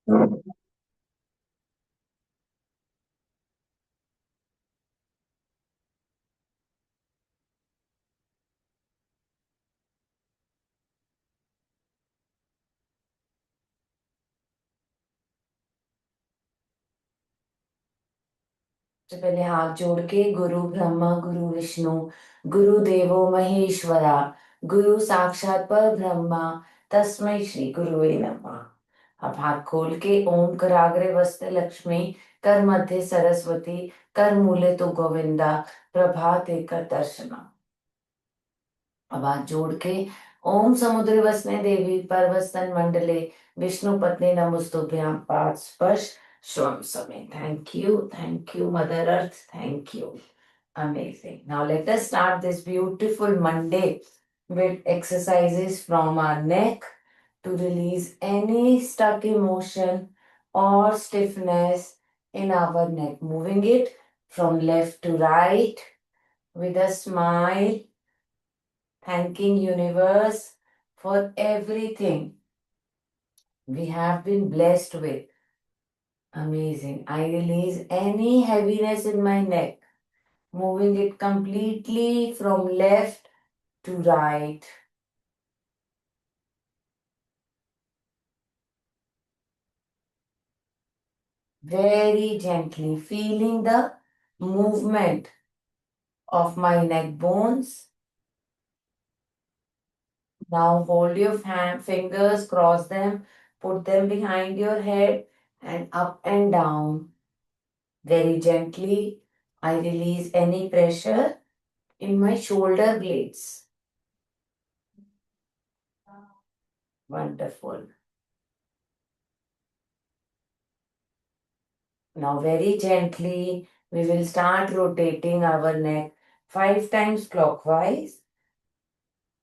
तो पहले हाथ जोड़ के गुरु ब्रह्मा गुरु विष्णु गुरु देवो महेश्वरा गुरु साक्षात पर ब्रह्मा तस्मै श्री गुरुवे नमः। अब हाथ खोल के ओम कराग्रे वस्ते लक्ष्मी कर मध्य सरस्वती कर मूले तो गोविंदा प्रभाते कर दर्शना। अब हाथ जोड़ के ओम समुद्र वसने देवी परवस्तन मंडले विष्णु पत्नी नमोस्तुभ्याम पाद स्पर्श श्रम समय। Thank you, Mother Earth. Thank you. Amazing. Now let us start this beautiful Monday with exercises from our neck to release any stuck emotion or stiffness in our neck. Moving it from left to right with a smile, thanking universe for everything we have been blessed with. Amazing. I release any heaviness in my neck, moving it completely from left to right. Very gently, feeling the movement of my neck bones. Now hold your fingers, cross them, put them behind your head and up and down. Very gently, I release any pressure in my shoulder blades. Wonderful. Now, very gently, we will start rotating our neck 5 times clockwise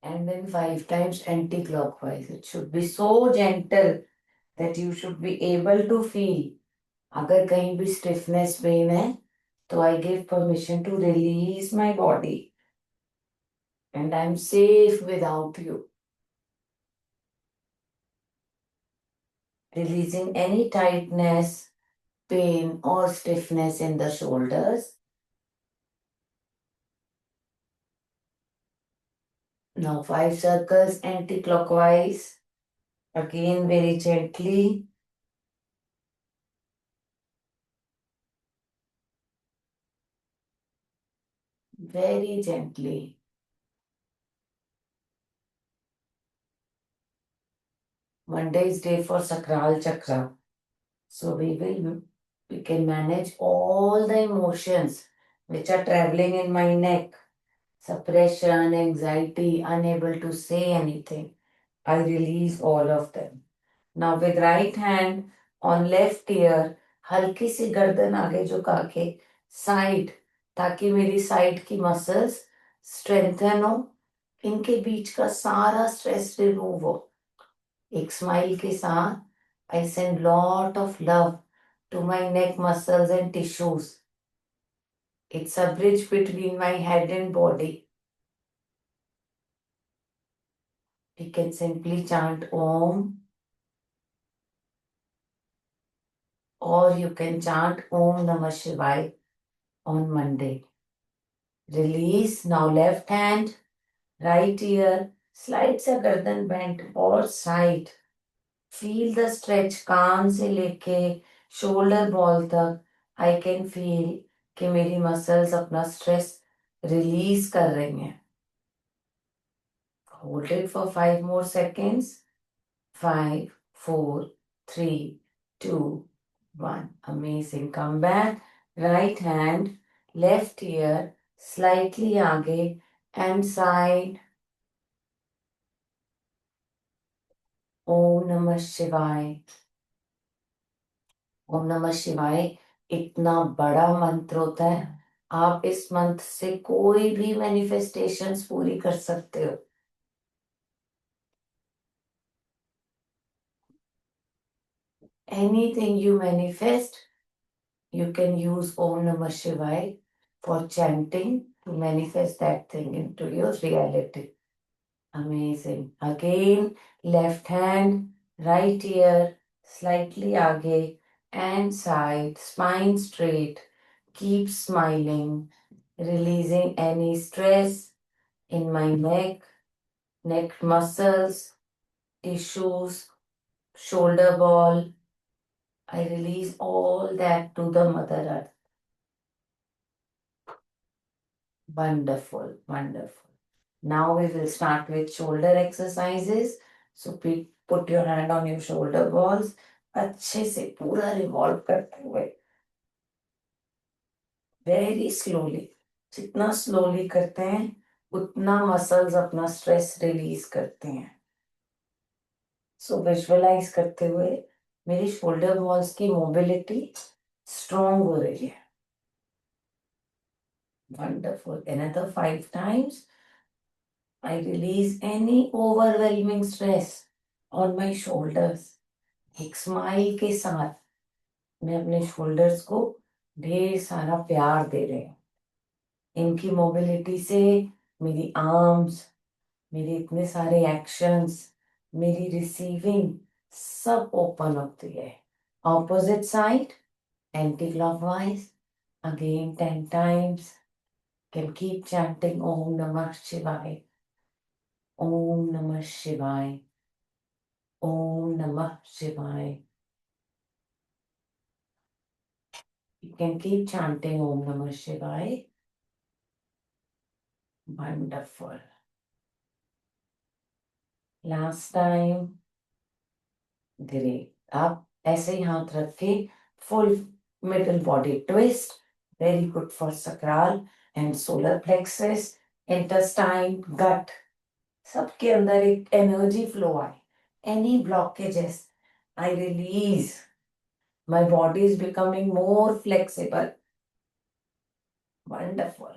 and then 5 times anti-clockwise. It should be so gentle that you should be able to feel. अगर कहीं भी stiffness pain है, तो I give permission to release my body and I'm safe without you. Releasing any tightness, pain or stiffness in the shoulders. Now 5 circles anti-clockwise. Again very gently. Very gently. Monday is day for Sakral Chakra. So we can manage all the emotions which are traveling in my neck. Suppression, anxiety, unable to say anything. I release all of them. Now with right hand on left ear, हल्की सी गर्दन आगे झुका के side, ताकि मेरी side की muscles strengthen हो, इनके बीच का सारा स्ट्रेस रिमूव हो। एक स्माइल के साथ I send lot of love to my neck muscles and tissues. It's a bridge between my head and body. We can simply chant Om, or you can chant Om Namah Shivaya on Monday. Release. Now left hand, right ear, slide से गर्दन bent और side. Feel the stretch कान से लेके shoulder ball तक. I can feel कि मेरी muscles अपना stress release कर रही हैं. Hold it for 5 more seconds. 5, 4, 3, 2, 1. Amazing. Come back. Right hand, left ear, slightly आगे and side. ओम नमः शिवाय। ओम नमः शिवाय इतना बड़ा मंत्र होता है, आप इस मंत्र से कोई भी मैनिफेस्टेशंस पूरी कर सकते हो। Anything you manifest, you can use Om Namah Shivaya for chanting to manifest that thing into your reality. Amazing. Again, left hand, right ear, slightly आगे and side, spine straight. Keep smiling, releasing any stress in my neck muscles, tissues, shoulder ball. I release all that to the Mother Earth. Wonderful, wonderful. Now we will start with shoulder exercises. So put your hand on your shoulder balls. अच्छे से पूरा revolve करते हुए very slowly, जितना slowly करते हैं उतना muscles अपना स्ट्रेस रिलीज करते हैं. सो विजुअलाइज करते हुए मेरी शोल्डर बॉल्स की मोबिलिटी स्ट्रॉन्ग हो रही है. Wonderful. Another 5 times. I release any overwhelming stress on my shoulders. एक स्माइल के साथ मैं अपने शोल्डर्स को ढेर सारा प्यार दे रही हूँ. इनकी मोबिलिटी से मेरी आर्म्स, मेरे इतने सारे एक्शंस, मेरी रिसीविंग सब ओपन होती है. Opposite side, anti clockwise, again 10 times. Can keep chanting Om Namah Shivaya. Om Namah Shivaya. Om Namah Shivaya. You can keep chanting Om Namah Shivaya. Wonderful. Last time. Great. आप ऐसे ही हाथ रख के full middle body twist. Very good for sacral and solar plexus, intestine, gut. सबके अंदर एक energy flow आए. Any blockages, I release. My body is becoming more flexible. Wonderful.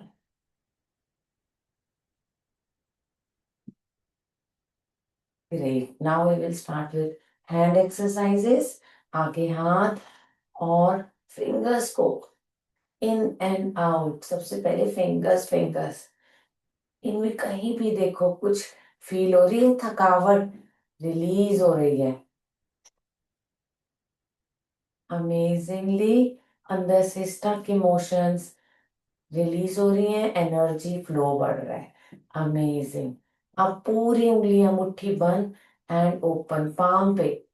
Great. Now we will start with hand exercises. आगे हाथ और fingers को in and out. सबसे पहले फिंगर्स. इनमें कहीं भी देखो कुछ फील हो रही है, थकावट रिलीज हो रही है. अमेजिंगली अंदर से स्टक इमोशंस रिलीज हो रही हैं, एनर्जी फ्लो बढ़ रहा है. अमेजिंग. अब पूरी उंगलियां मुट्ठी बंद एंड ओपन पाम पे.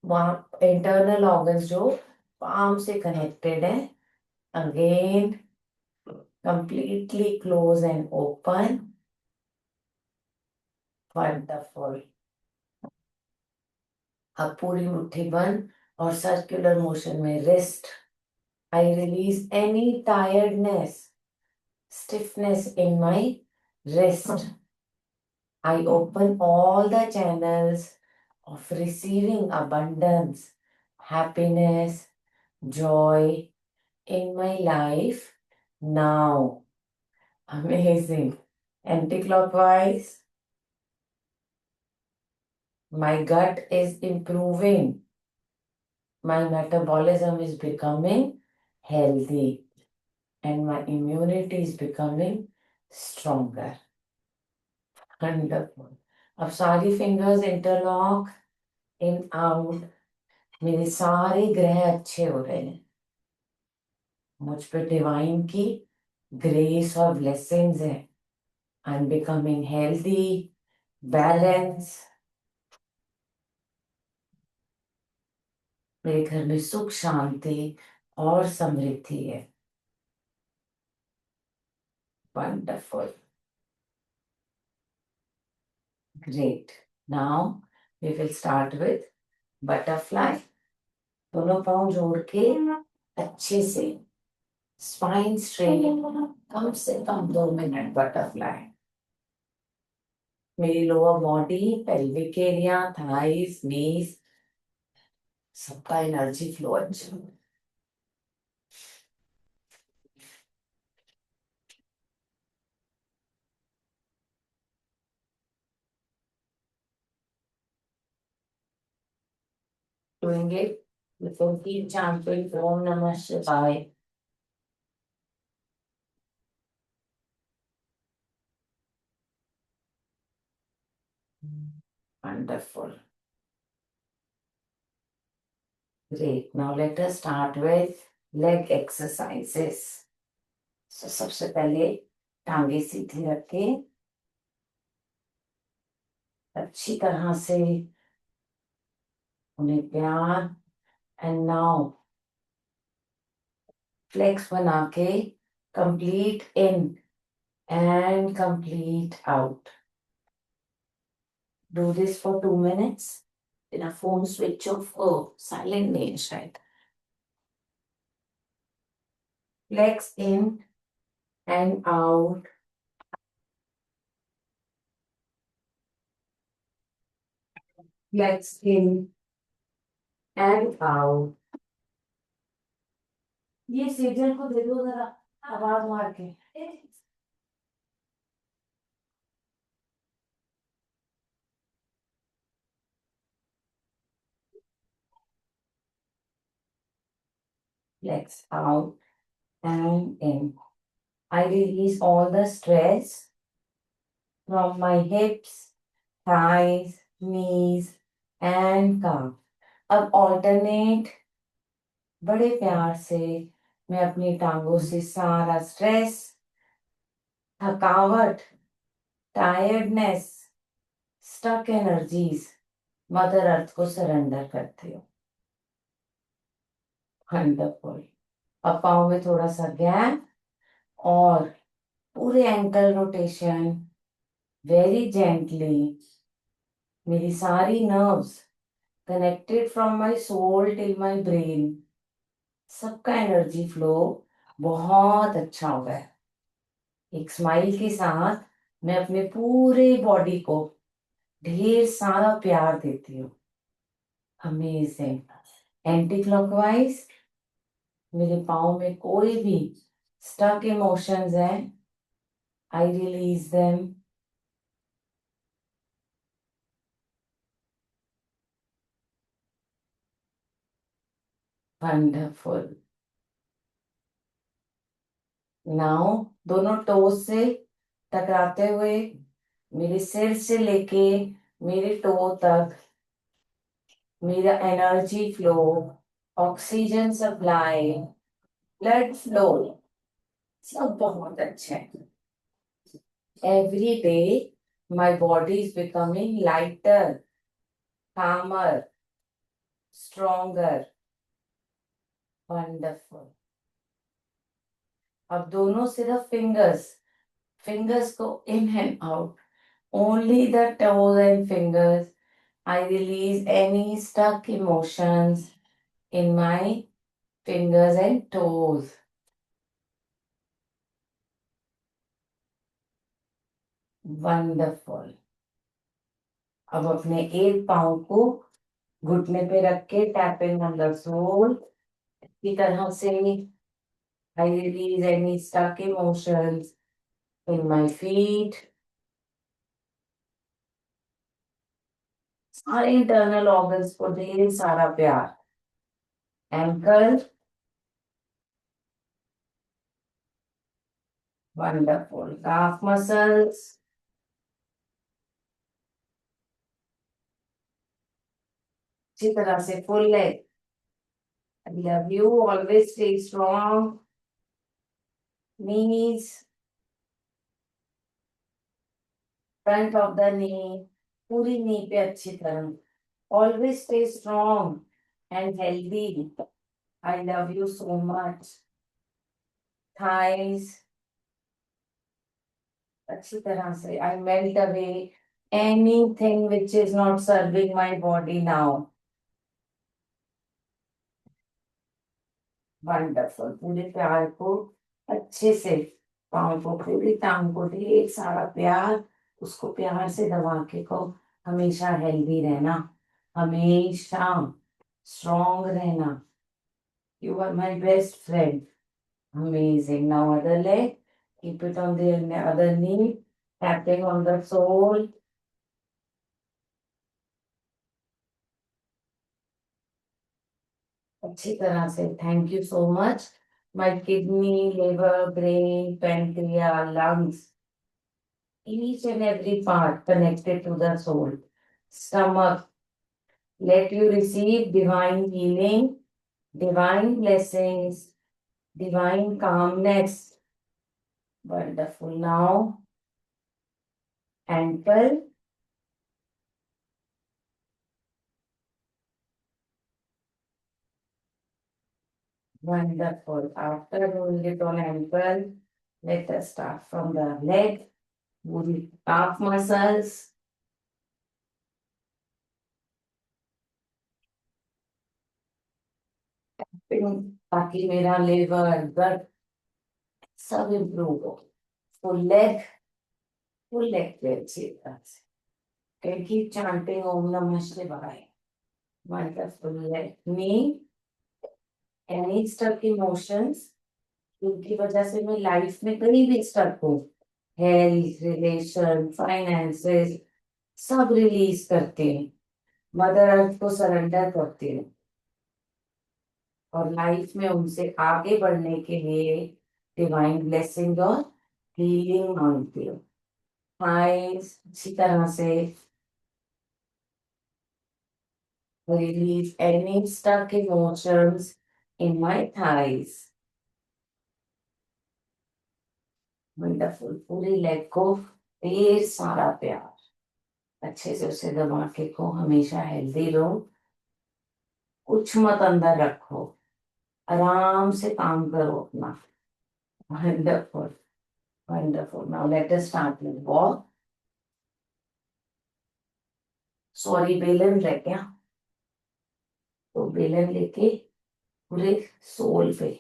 वहां इंटरनल ऑर्गन्स जो पाम से कनेक्टेड है. Again completely close and open. Wonderful. अब पूरी मुट्ठी बंद और सर्कुलर मोशन में wrist. I release any tiredness, stiffness in my wrist. I open all the channels of receiving abundance, happiness, joy in my life now. Amazing. Anti-clockwise. My gut is improving. My metabolism is becoming healthy. And my immunity is becoming stronger. Wonderful. अब सारी fingers interlock, in out. मेरे सारे ग्रह अच्छे हो रहे हैं. मुझ पे डिवाइन की ग्रेस और ब्लेसिंग्स है. I am becoming healthy, balance. मेरे घर में सुख शांति और समृद्धि है. Wonderful. Great. Now we will start with butterfly. दोनों पांव जोड़ के अच्छे से स्पाइन स्ट्रेट. कम से कम 2 मिनट बटरफ्लाई. मेरी lower body, pelvic area, thighs, knees सबका एनर्जी फ्लो अच्छा. Doing it with keep chanting Om Namah Shivaya. Wonderful. Great. Now let us start with leg exercises. So सबसे पहले टांगे सीधी रखे, अच्छी तरह से उन्हें प्यार, एंड नाउ फ्लेक्स बना के complete in and complete out. Do this for 2 minutes. Then a phone switch off. Oh, silent नहीं है शायद. Flex in and out. Flex in and out. ये सीजन को दे दो जरा आवाज मार के. Flex out and in. I release all the stress from my hips, thighs, knees and calf. अब alternate बड़े प्यार से मैं अपनी टांगों से सारा स्ट्रेस, थकावट, tiredness, stuck energies mother earth को सरेंडर करती हूँ. वंडरफुल. अब पाँव में थोड़ा सा गैप और पूरे एंकल रोटेशन वेरी जेंटली. मेरी सारी nerves connected from my soul till my brain, सबका एनर्जी फ्लो बहुत अच्छा हो गया. एक स्माइल के साथ मैं अपने पूरे बॉडी को ढेर सारा प्यार देती हूँ. अमेजिंग. एंटी क्लॉकवाइज मेरे पाँव में कोई भी स्टक इमोशंस हैं, I release them. Wonderful. Now दोनों टोज से टकराते हुए मेरे सिर से लेके मेरे टो तक मेरा energy flow, oxygen supply, blood flow सब बहुत अच्छे हैं. Every day my body is becoming lighter, calmer, stronger. Wonderful. अब दोनों सिर्फ फिंगर्स को in and out. Only the toes and fingers. I release any stuck emotions in my fingers and toes. Wonderful. अब अपने एक पाँव को घुटने पे रख के टैपिंग ऑन द सोल की तरह से I release any stuck emotions in my feet. सारे इंटरनल ऑर्गन्स को ढेर सारा प्यार. एंकल. वंडरफुल. काफ मसल्स. अच्छी तरह से full leg. I love you. Always stay strong. Knees. Front of the knee. पूरी नी पे अच्छी तरह. Always stay strong and healthy. I love you so much. Thighs. अच्छी तरह से I melt away anything which is not serving my body now. Wonderful. पूरे प्यार को अच्छे से पाँव को पूरी टांग को ढेर सारा प्यार. उसको प्यार से दबा के को हमेशा हेल्दी रहना, हमेशा स्ट्रॉन्ग रहना. You are my best friend. Amazing. Now other leg. Keep it on the other knee. Tapping on the sole. अच्छी तरह से. Thank you so much. My kidney, liver, brain, pancreas, lungs, each and every part connected to the soul. Stomach. Let you receive divine healing Divine blessings, divine calmness. Wonderful. Now, ankle. Wonderful. After doing it on ankle, let us start from the leg. Calf muscles. ताकि मेरा liver गट सब improve हो. Full leg पे अच्छी तरह से. Can keep chanting Om Namah Shivaya. Wonderful. Let me any stuck emotions जिनकी वजह से मैं लाइफ में कहीं भी स्टक हूँ, हेल्थ, रिलेशन, फाइनेंसेस, सब रिलीज करते हैं. मदर अर्थ को सरेंडर करते हैं और लाइफ में उनसे आगे बढ़ने के लिए डिवाइन ब्लेसिंग और हीलिंग मांगती हूँ. थाइस अच्छी तरह से release any stuck emotions in my thighs. Wonderful. पूरी लेग को ढेर सारा प्यार अच्छे से उसे दबा के रखो. हमेशा हेल्दी रहो. कुछ मत अंदर रखो. आराम से काम करो अपना. Wonderful. Wonderful. Now let us start with walk. Sorry बेलन रह गया तो बेलन लेके पूरे सोल पे.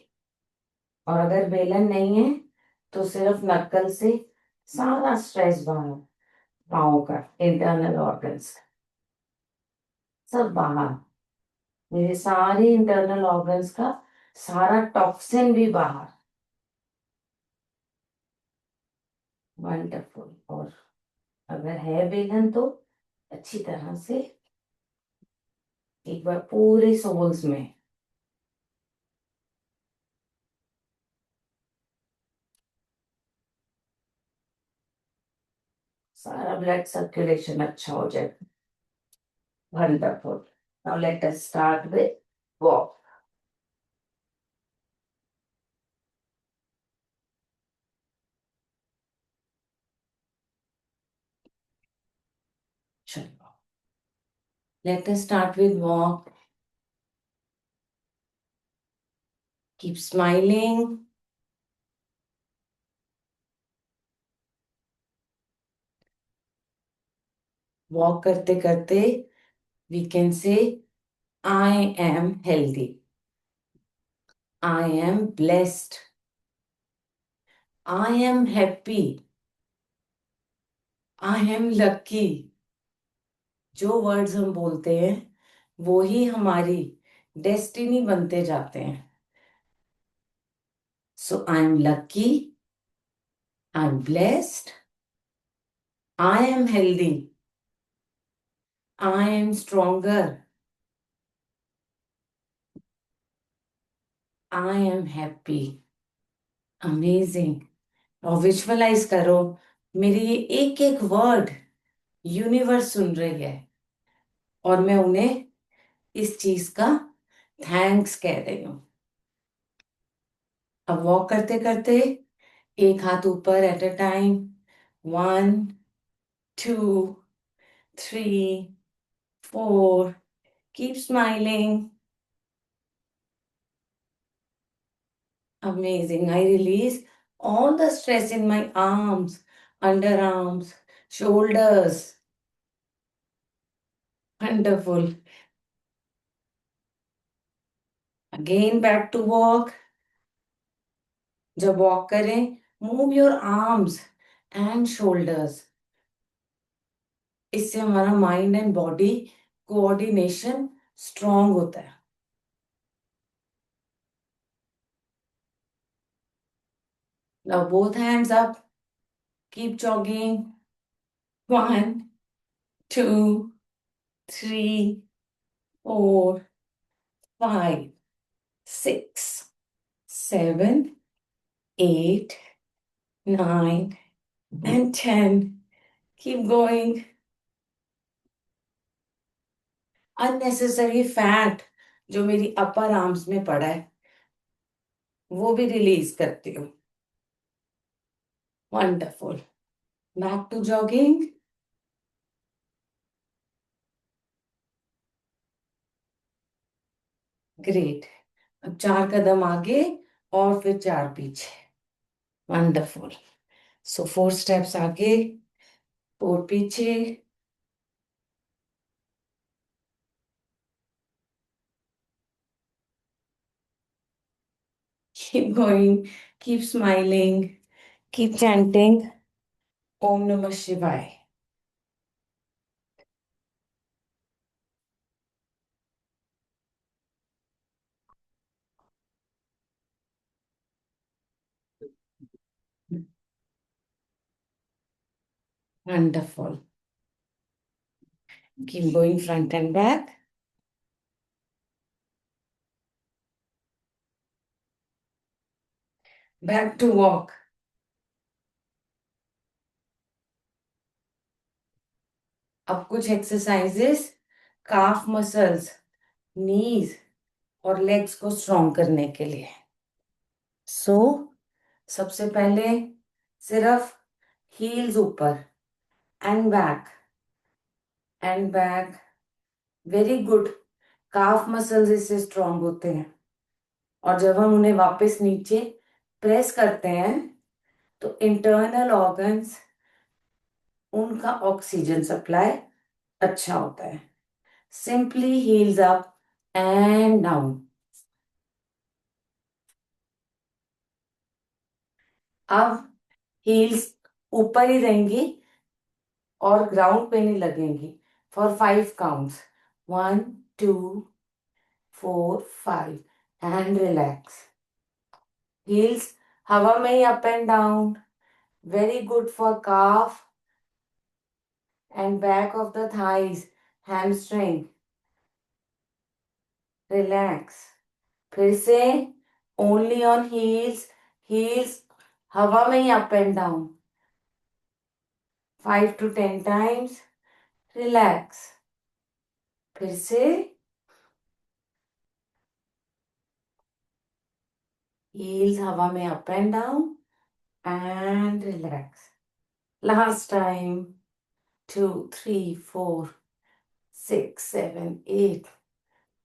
और अगर बेलन नहीं है तो सिर्फ नक्कल से सारा स्ट्रेस बाहर. पाओ का इंटरनल ऑर्गन्स सब बाहर. मेरे सारे इंटरनल ऑर्गन्स का सारा टॉक्सिन भी बाहर. वंडरफुल. और अगर है बेलन तो अच्छी तरह से एक बार पूरे सोल्स में. सारा ब्लड सर्कुलेशन अच्छा हो जाए. Wonderful. Now let us start with walk. चलो let us start with walk. Keep smiling. Walk करते करते we can say I am healthy. I am blessed. I am happy. I am lucky. जो words हम बोलते हैं वो ही हमारी destiny बनते जाते हैं. So I am lucky. I am blessed. I am healthy. I am stronger. I am happy. Amazing. और विजुअलाइज करो मेरे ये एक एक वर्ड यूनिवर्स सुन रही है और मैं उन्हें इस चीज का थैंक्स कह रही हूँ. अब वॉक करते करते एक हाथ ऊपर at a time. 1, 2, 3, 4. Keep smiling. Amazing. I release all the stress in my arms, underarms, shoulders. Wonderful. Again back to walk. जब वॉक करें move your arms and shoulders. इससे हमारा mind and body coordination strong होता है. Now both hands up. Keep jogging. 1, 2, 3, 4, 5, 6, 7, 8, 9, and 10. Keep going. Unnecessary fat जो मेरी अपर arms में पड़ा है वो भी रिलीज करती हूँ। Wonderful. Back to jogging. Great. अब 4 कदम आगे और फिर 4 पीछे। वंडरफुल। सो 4 स्टेप्स आगे, 4 पीछे। Keep going, keep smiling, keep chanting Om Namah Shivaya. Wonderful. Keep going front and back. Back to walk. अब कुछ एक्सरसाइजेस काफ मसल्स, नीज और लेग्स को स्ट्रॉन्ग करने के लिए। सो सबसे पहले सिर्फ हील्स ऊपर and back. Very good. Calf muscles इससे स्ट्रॉन्ग होते हैं और जब हम उन्हें वापस नीचे प्रेस करते हैं तो इंटरनल ऑर्गन्स, उनका ऑक्सीजन सप्लाई अच्छा होता है। Simply heels up and down. अब हील्स ऊपर ही रहेंगी और ग्राउंड पे नहीं लगेंगी for 5 counts. 1, 2, 4, 5 and relax. Heels हवा में ही up and down. Very good for calf and back of the thighs, hamstring. Relax. फिर से ओनली ऑन हील्स। हील्स हवा में ही up and down 5 to 10 times। Relax. फिर से हील्स हवा में up and down and relax. Last time. 2, 3, 4, 6, 7, 8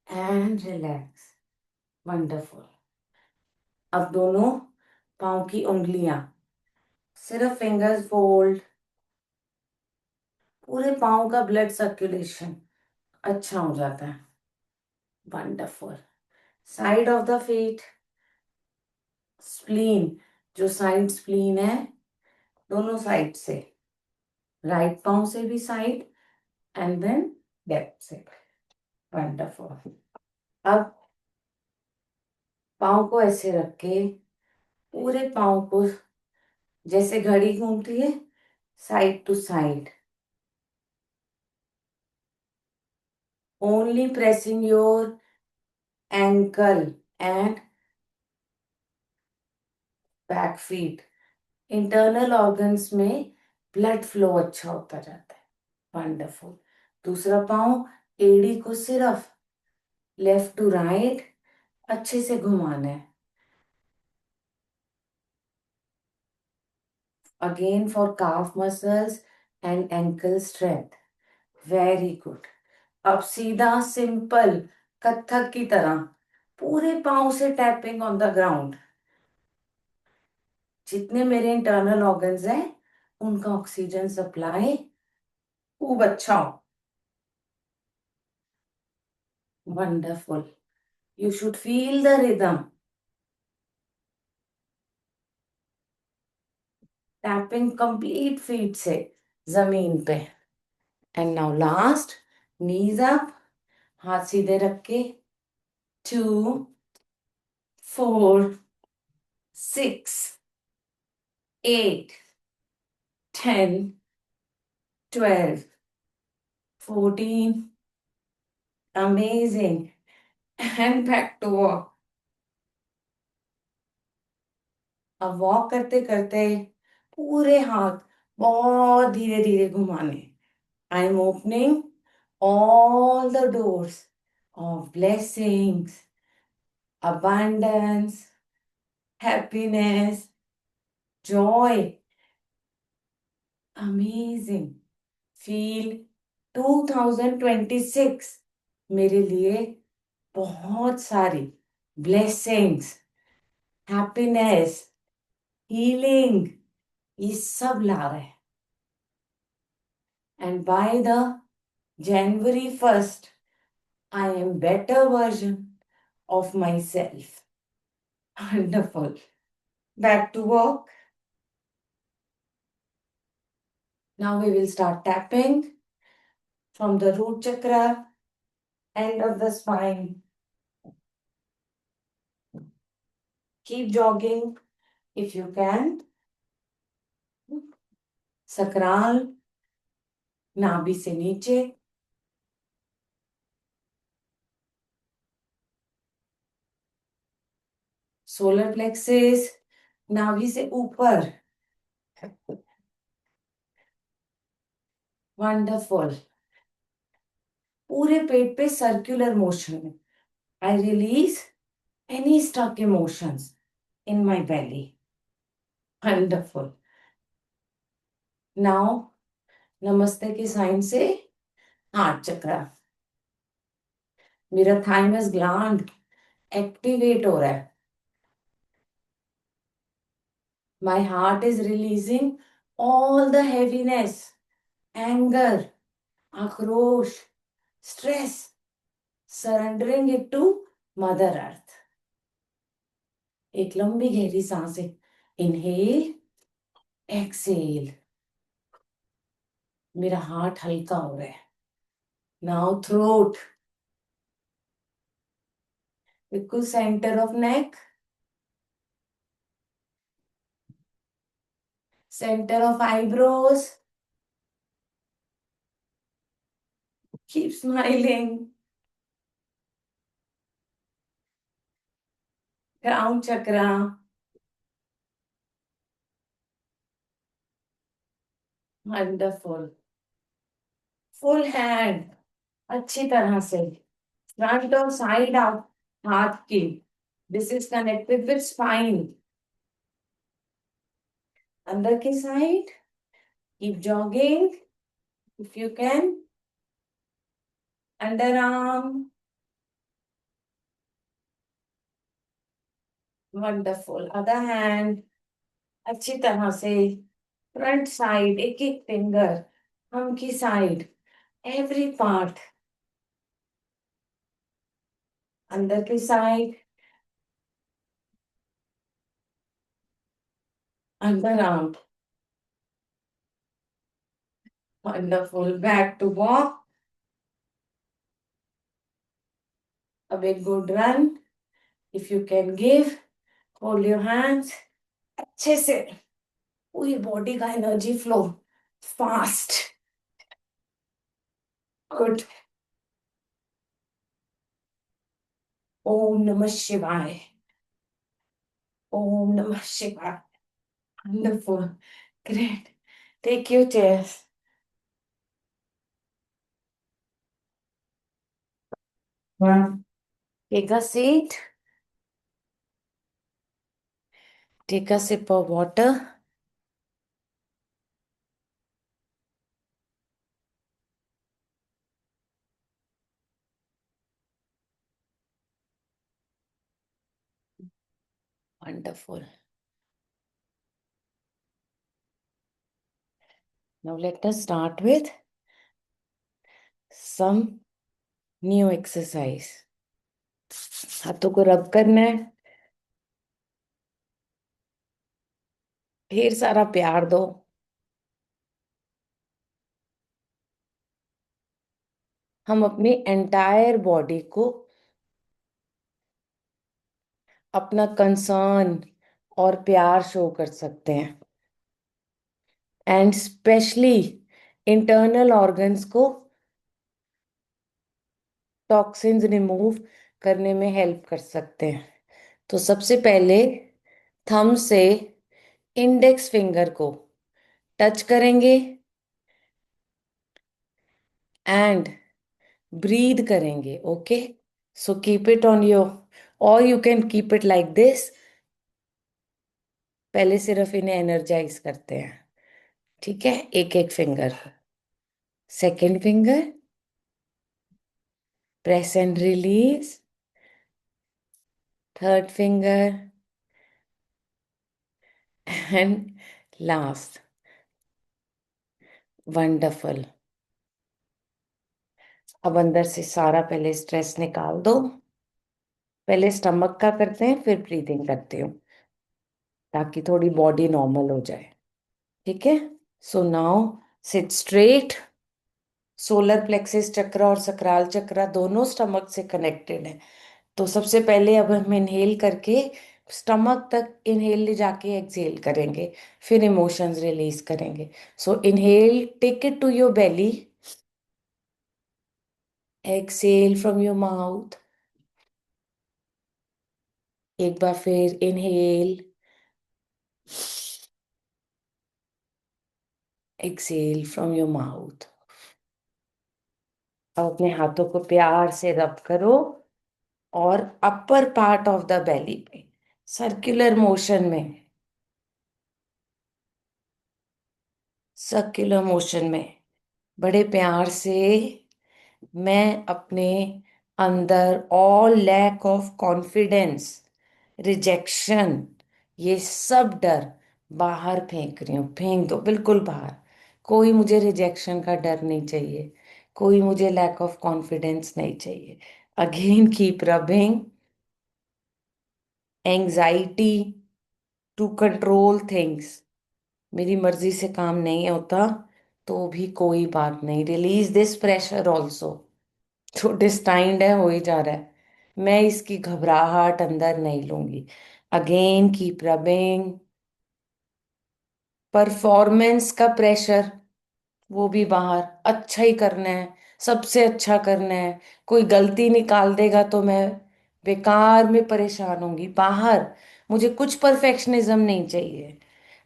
and relax. Wonderful. अब दोनों पाँव की उंगलियां सिर्फ फिंगर्स फोल्ड। पूरे पाँव का ब्लड सर्कुलेशन अच्छा हो जाता है। Wonderful. Side of the feet, spleen, जो साइड स्प्लीन है दोनों साइड से, राइट पाँव से भी साइड एंड देन लेफ्ट से। वंडरफुल। अब पाँव को ऐसे रख के पूरे पाँव को जैसे घड़ी घूमती है side to side, only pressing your ankle and back feet. Internal organs में ब्लड फ्लो अच्छा होता जाता है। वंडरफुल। दूसरा पाँव एड़ी को सिर्फ लेफ्ट टू राइट अच्छे से घुमाना है। Again for calf muscles and ankle strength. Very good. अब सीधा सिंपल कथक की तरह पूरे पाँव से टैपिंग ऑन द ग्राउंड। जितने मेरे इंटरनल ऑर्गन्स हैं उनका ऑक्सीजन सप्लाई खूब अच्छा हो। Wonderful. You should feel the rhythm. Tapping complete feet से जमीन पे। And now last, knees up, हाथ सीधे रख के। 2, 4, 6, 8, 10, 12, 14। Amazing. And back to walk. अब वॉक करते करते पूरे हाथ बहुत धीरे धीरे घुमाने। I am opening all the doors of blessings, abundance, happiness, joy. Amazing. Feel 2026 मेरे लिए बहुत सारी blessings, happiness, healing ये सब ला रहा है. And by the January 1st, I am better version of myself. Wonderful. Back to work. Now we will start tapping from the root chakra, end of the spine. Keep jogging if you can. Sakral, नाभि से नीचे. Solar plexus, नाभि से ऊपर. Wonderful. पूरे पेट पे circular motion में. I release any stuck emotions in my belly. Wonderful. Now, नमस्ते के साइन से हार्ट चक्रा. मेरा थाइमस ग्लैंड एक्टिवेट हो रहा है. My heart is releasing all the heaviness, anger, आक्रोश, stress, surrendering it to Mother Earth. एक लंबी गहरी सांसें. Inhale, exhale. मेरा हार्ट हल्का हो रहा है. Now throat. बिल्कुल centre of neck. Center of eyebrows. Keep smiling. Crown chakra. Wonderful. Full hand. अच्छी तरह से. Front और side आप हाथ की. This is connected with spine. अंदर की side. Keep jogging if you can. Underarm. Wonderful. Other hand. अच्छी तरह से. Front side. एक एक finger. हम की side. Every part. अंदर की side. Underarm. Wonderful. Back to walk. A big good run. If you can give, hold your hands. अच्छे से पूरी बॉडी का एनर्जी फ्लो फास्ट. गुड. ओम नमः शिवाय. ओम नमः शिवाय. Wonderful. Great. Take your chairs. Take a seat. Take a sip of water. Wonderful. Now let us start with some new exercise. हाथों को रब करना है. ढेर सारा प्यार दो. हम अपनी एंटायर बॉडी को अपना कंसर्न और प्यार शो कर सकते हैं. एंड स्पेशली इंटरनल ऑर्गन्स को टॉक्सिन्स रिमूव करने में हेल्प कर सकते हैं. तो सबसे पहले थंब से इंडेक्स फिंगर को टच करेंगे एंड ब्रीद करेंगे. Okay. So keep it on your, और you can keep it like this. पहले सिर्फ इन्हें एनर्जाइज करते हैं, ठीक है, एक एक finger. Second finger, press and release. Third finger, and last. Wonderful. अब अंदर से सारा पहले स्ट्रेस निकाल दो। पहले स्टमक का करते हैं, फिर ब्रीदिंग करती हूँ, ताकि थोड़ी बॉडी नॉर्मल हो जाए। ठीक है। So now sit straight. Solar plexus चक्र और सकराल चक्र दोनों स्टमक से कनेक्टेड है। तो सबसे पहले अब हम इनहेल करके स्टमक तक इनहेल ले जाके एक्सहेल करेंगे, फिर इमोशंस रिलीज करेंगे। So inhale, take it to your belly. Exhale from your mouth. एक बार फिर inhale, exhale from your mouth. अब अपने हाथों को प्यार से रब करो और upper part of the belly पे सर्कुलर मोशन में, सर्कुलर मोशन में बड़े प्यार से मैं अपने अंदर all lack of confidence, rejection, ये सब डर बाहर फेंक रही हूँ। फेंक दो बिल्कुल बाहर। कोई मुझे रिजेक्शन का डर नहीं चाहिए, कोई मुझे लैक ऑफ कॉन्फिडेंस नहीं चाहिए। Again keep rubbing. Anxiety to control things, मेरी मर्जी से काम नहीं होता तो भी कोई बात नहीं, रिलीज दिस प्रेशर ऑल्सो। जो डिस्टाइंड है हो ही जा रहा है, मैं इसकी घबराहट अंदर नहीं लूंगी। Again keep rubbing. परफॉर्मेंस का प्रेशर, वो भी बाहर। अच्छा ही करना है, सबसे अच्छा करना है। कोई गलती निकाल देगा तो मैं बेकार में परेशान होंगी, बाहर। मुझे कुछ परफेक्शनिज्म नहीं चाहिए,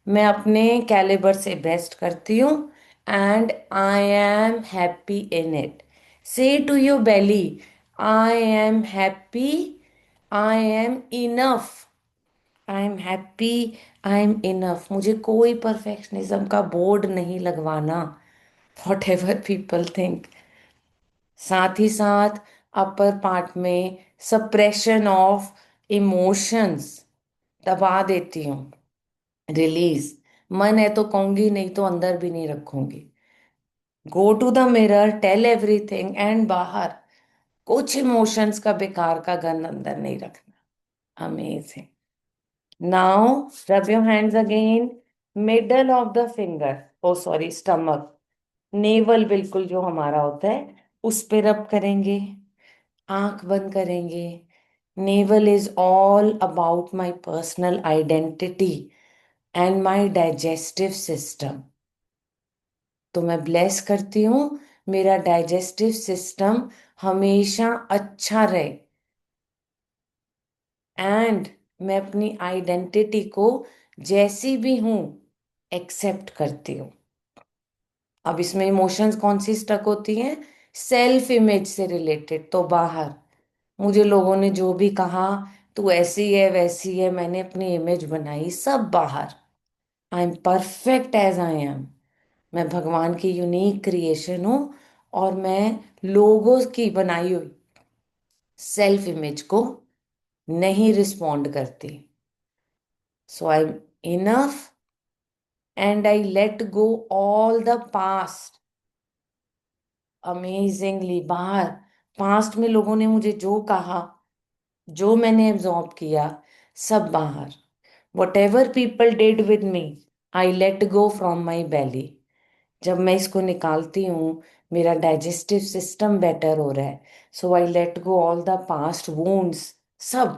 मैं अपने कैलिबर से बेस्ट करती हूँ। And I am happy in it. Say to your belly, I am happy, I am enough, I am happy, I am enough. मुझे कोई परफेक्शनिज्म का बोर्ड नहीं लगवाना, वॉट एवर पीपल थिंक। साथ ही साथ अपर पार्ट में सप्रेशन ऑफ इमोशंस दबा देती हूँ, रिलीज। मन है तो कहूंगी, नहीं तो अंदर भी नहीं रखूंगी। Go to the mirror, tell everything, and बाहर कुछ इमोशंस का बेकार का गन अंदर नहीं रखना। Amazing. Now rub your hands again, middle of the finger, oh sorry stomach, navel बिल्कुल जो हमारा होता है उस पे रब करेंगे। आंख बंद करेंगे। Naval is all about my personal identity and my digestive system. तो मैं ब्लेस करती हूँ मेरा डाइजेस्टिव सिस्टम हमेशा अच्छा रहे। एंड मैं अपनी आइडेंटिटी को जैसी भी हूँ एक्सेप्ट करती हूँ। अब इसमें इमोशंस कौन सी स्टक होती हैं? सेल्फ इमेज से रिलेटेड। तो बाहर मुझे लोगों ने जो भी कहा, तू ऐसी है वैसी है, मैंने अपनी इमेज बनाई, सब बाहर। I am perfect as I am. मैं भगवान की यूनिक क्रिएशन हूँ, और मैं लोगों की बनाई हुई सेल्फ इमेज को नहीं रिस्पॉन्ड करती। So I am enough and I let go all the past. Amazingly बाहर, पास्ट में लोगों ने मुझे जो कहा, जो मैंने एब्जॉर्ब किया, सब बाहर। What ever people did with me, I let go from my belly। जब मैं इसको निकालती हूँ, मेरा डाइजेस्टिव सिस्टम बेटर हो रहा है। So I let go all the past wounds, सब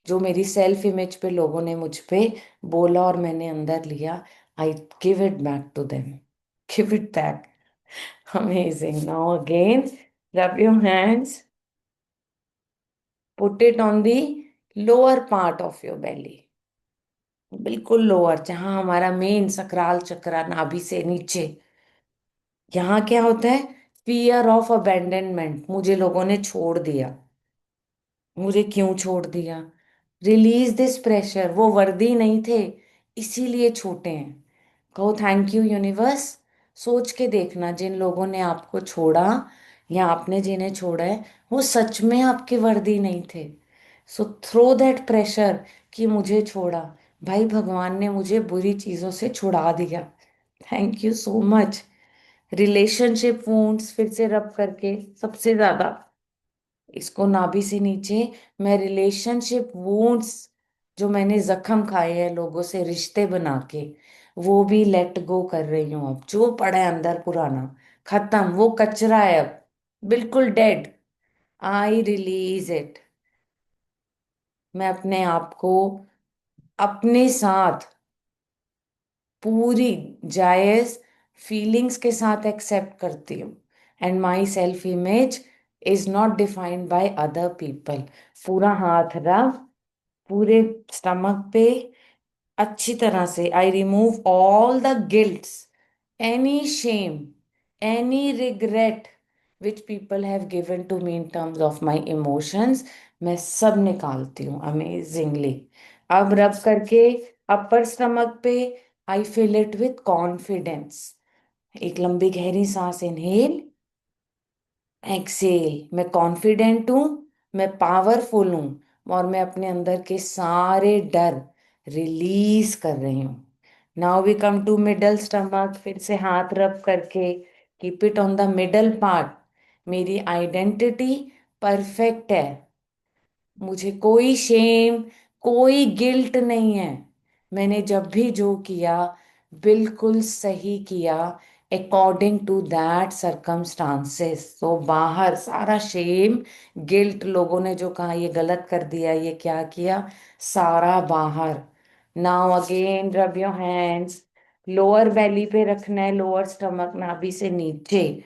जो मेरी सेल्फ इमेज पे लोगों ने मुझ पे बोला और मैंने अंदर लिया, I give it back to them, give it back. Amazing. Now again rub your hands, put it on the lower part of your belly, बिल्कुल लोअर, जहां हमारा मेन सकराल चक्र, नाभि से नीचे। यहाँ क्या होता है? फियर ऑफ अबैंडनमेंट, मुझे लोगों ने छोड़ दिया। मुझे क्यों छोड़ दिया? रिलीज दिस प्रेशर, वो वर्दी नहीं थे इसीलिए छोटे हैं। कहो थैंक यू यूनिवर्स। सोच के देखना, जिन लोगों ने आपको छोड़ा या आपने जिन्हें छोड़ा है, वो सच में आपके वर्दी नहीं थे। सो थ्रो दैट प्रेशर कि मुझे छोड़ा। भाई भगवान ने मुझे बुरी चीजों से छुड़ा दिया। Thank you so much. Relationship wounds फिर से रब करके, सबसे ज्यादा इसको नाभि से नीचे, मैं रिलेशनशिप वुंड्स, जो मैंने जख्म खाए हैं लोगों से रिश्ते बना के, वो भी लेट गो कर रही हूँ। अब जो पड़ा है अंदर पुराना, खत्म, वो कचरा है अब, बिल्कुल डेड। I release it. मैं अपने आप को अपने साथ पूरी जायज फीलिंग्स के साथ एक्सेप्ट करती हूँ। And my self image is not defined by other people. पूरा हाथ रब पूरे स्टमक पे, अच्छी तरह से I remove all the guilts, any shame, any regret which people have given to me in terms of my emotions. मैं सब निकालती हूँ अमेजिंगली। अब रब करके अपर स्टमक पे, I feel it with confidence. एक लंबी गहरी सांस इनहेल, एक्सेल। मैं कॉन्फिडेंट हूँ, मैं पावरफुल हूँ, और मैं अपने अंदर के सारे डर रिलीज कर रही हूँ। Now we come to middle stomach. फिर से हाथ रब करके, keep it on the middle part. मेरी आइडेंटिटी परफेक्ट है, मुझे कोई शेम, कोई गिल्ट नहीं है। मैंने जब भी जो किया बिल्कुल सही किया, अकॉर्डिंग टू दैट सरकमस्टांसेस। तो बाहर सारा शेम, गिल्ट, लोगों ने जो कहा ये गलत कर दिया, ये क्या किया, सारा बाहर। Now again rub your hands. Lower बेली पे रखना है, लोअर स्टमक नाभि से नीचे।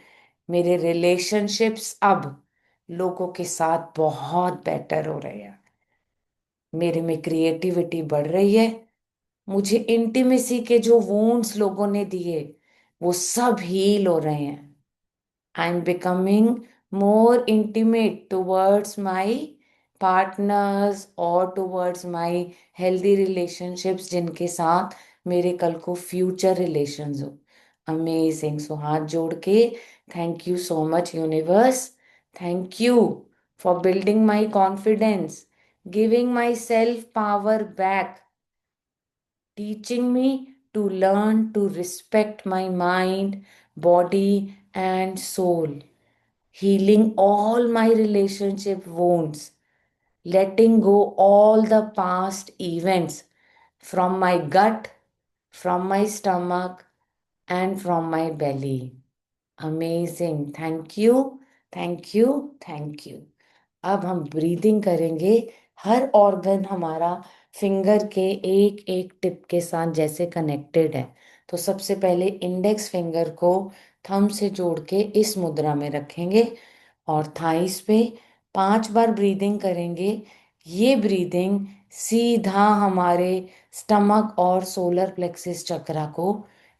मेरे रिलेशनशिप्स अब लोगों के साथ बहुत बेटर हो रहे हैं। मेरे में क्रिएटिविटी बढ़ रही है। मुझे इंटीमेसी के जो वूंड्स लोगों ने दिए, वो सब हील हो रहे हैं। I'm becoming more intimate towards my partners और towards my healthy relationships, जिनके साथ मेरे कल को फ्यूचर रिलेशंस हो। अमेजिंग। सो हाथ जोड़ के, thank you so much universe. Thank you for building my confidence, giving my self power back, teaching me to learn to respect my mind, body, and soul, healing all my relationship wounds, letting go all the past events from my gut, from my stomach, and from my belly. Amazing. Thank you, thank you, thank you. अब हम breathing करेंगे। हर organ हमारा finger के एक एक tip के साथ जैसे कनेक्टेड है। तो सबसे पहले इंडेक्स फिंगर को थंब से जोड़ के इस मुद्रा में रखेंगे और थाइस पे 5 बार ब्रीदिंग करेंगे। ये ब्रीदिंग सीधा हमारे स्टमक और सोलर प्लेक्सिस चक्रा को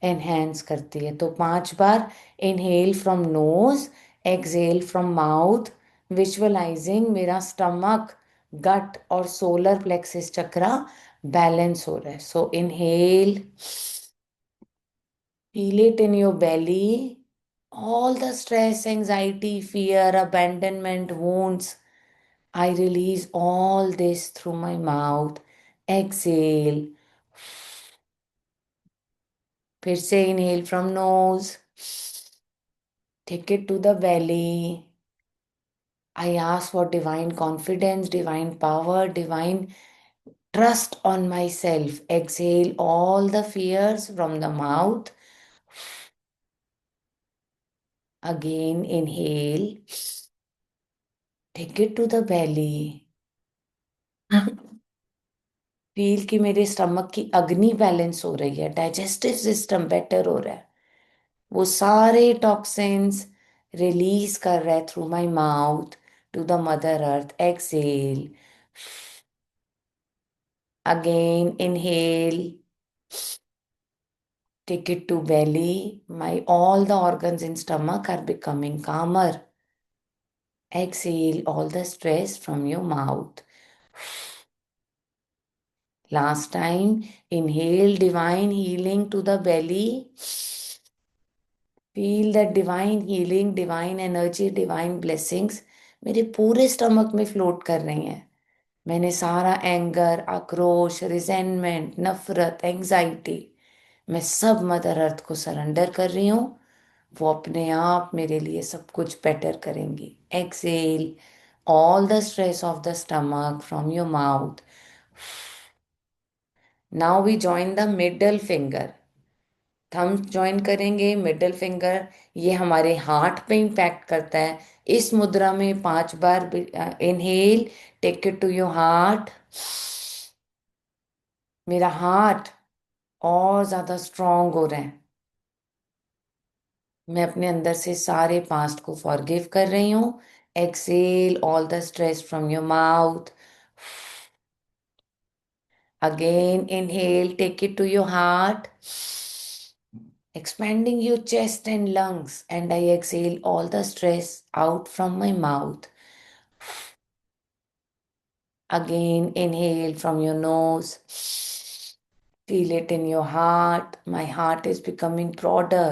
एनहेंस करती है। तो 5 बार inhale from nose, exhale from mouth, visualizing मेरा स्टमक, गट और सोलर प्लेक्सिस चक्रा बैलेंस हो रहा है। So inhale, feel it in your belly. All the stress, anxiety, fear, abandonment, wounds, I release all this through my mouth. Exhale. फिर से inhale from nose. Take it to the belly. I ask for divine confidence, divine power, divine trust on myself. Exhale all the fears from the mouth. Again, inhale. Take it to the belly. Feel कि मेरे stomach की अग्नि balance हो रही है, digestive system better हो रहा है। वो सारे टॉक्सिन्स रिलीज कर रहा है through my mouth to the mother earth. Exhale. Again inhale, take it to belly. My all the organs in stomach are becoming calmer. Exhale all the stress from your mouth. Last time, inhale divine healing to the belly. Feel that divine healing, divine energy, divine blessings मेरे पूरे stomach में float कर रही हैं. मैंने सारा anger, आक्रोश, resentment, नफरत, एंजाइटी, मैं सब मदर अर्थ को सरेंडर कर रही हूँ. वो अपने आप मेरे लिए सब कुछ बेटर करेंगी. Exhale all the stress of the stomach from your mouth. Now we join the middle finger. Thumb join करेंगे, मिडल फिंगर. ये हमारे हार्ट पे इम्पैक्ट करता है. इस मुद्रा में 5 बार inhale, take it to your heart. मेरा हार्ट और ज्यादा स्ट्रांग हो रहा है. मैं अपने अंदर से सारे पास्ट को फॉरगिव कर रही हूँ. Exhale all the stress from your mouth. Again, inhale, take it to your heart, expanding your chest and lungs. And I exhale all the stress out from my mouth. Again, inhale from your nose. Feel it in your heart. My heart is becoming broader.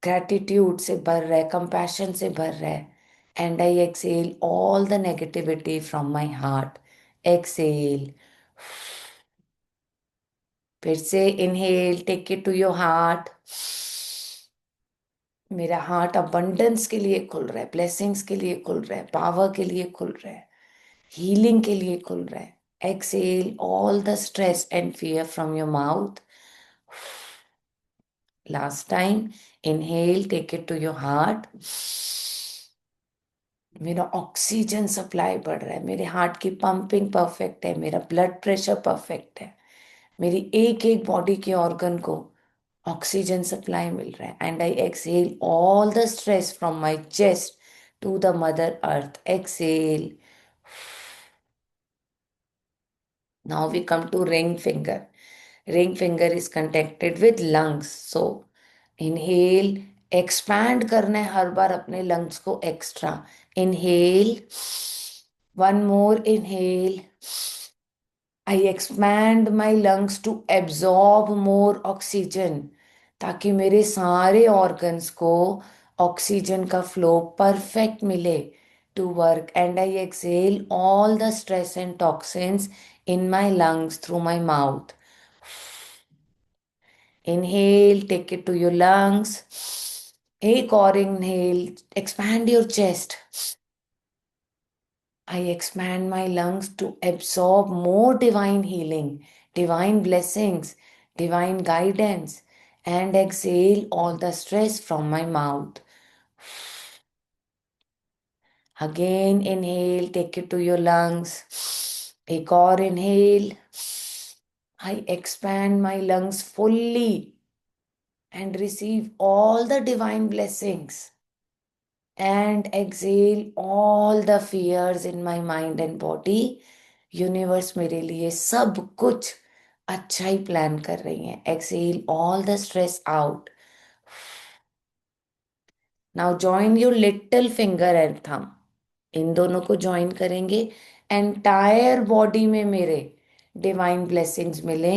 Gratitude से भर रहा है, compassion से भर रहा है. And I exhale all the negativity from my heart. Exhale. फिर से inhale, take it to your heart. मेरा हार्ट अबंडेंस के लिए खुल रहा है, ब्लेसिंग्स के लिए खुल रहा है, पावर के लिए खुल रहा है, हीलिंग के लिए खुल रहा है. Exhale all the stress and fear from your mouth. Last time, inhale, take it to your heart. मेरा ऑक्सीजन सप्लाई बढ़ रहा है, मेरे हार्ट की पंपिंग परफेक्ट है, मेरा ब्लड प्रेशर परफेक्ट है, मेरी एक एक बॉडी के ऑर्गन को ऑक्सीजन सप्लाई मिल रहा है. And I exhale all the stress from my chest to the mother earth. Exhale. Now we come to ring finger. Ring finger is connected with lungs. So inhale, expand करना है हर बार अपने lungs को extra. Inhale, one more inhale. I expand my lungs to absorb more oxygen, ताकि मेरे सारे organs को ऑक्सीजन का फ्लो परफेक्ट मिले to work. And I exhale all the stress and toxins in my lungs through my mouth. Inhale, take it to your lungs. एक और inhale, expand your chest. I expand my lungs to absorb more divine healing, divine blessings, divine guidance, and exhale all the stress from my mouth. Again, inhale, take it to your lungs. एक और inhale. I expand my lungs fully and receive all the divine blessings. And exhale all the fears in my mind and body. Universe मेरे लिए सब कुछ अच्छा ही plan कर रही है. Exhale all the stress out. Now join your little finger and thumb. इन दोनों को ज्वाइन करेंगे. एंटायर बॉडी में मेरे डिवाइन ब्लेसिंग्स मिले.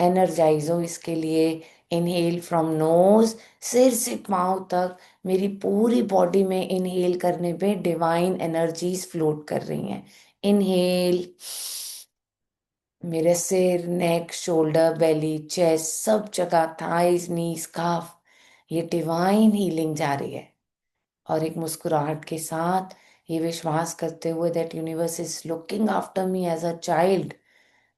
एनर्जाइज हो इसके लिए. इनहेल फ्रॉम नोज, सिर से पांव तक मेरी पूरी बॉडी में इनहेल करने पे डिवाइन एनर्जीज फ्लोट कर रही हैं. इनहेल, मेरे सिर, नेक, शोल्डर, बेली, चेस्ट, सब जगह, थाइज, नीज, काफ, ये डिवाइन हीलिंग जा रही है. और एक मुस्कुराहट के साथ ये विश्वास करते हुए that universe is looking after me as a child,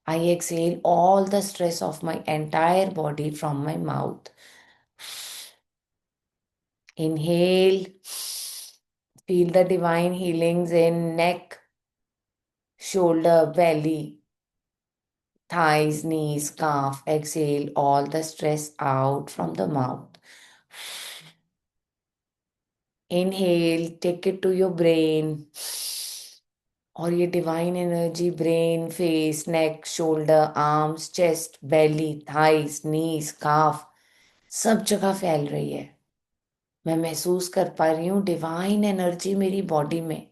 I exhale all the stress of my entire body from my mouth. Inhale, feel the divine healings in neck, shoulder, belly, thighs, knees, calf. Exhale all the stress out from the mouth. Inhale, take it to your brain. और ये divine energy brain, face, नेक, shoulder, arms, chest, बेली, thighs, नीज, calf, सब जगह फैल रही है. मैं महसूस कर पा रही हूँ डिवाइन एनर्जी मेरी बॉडी में।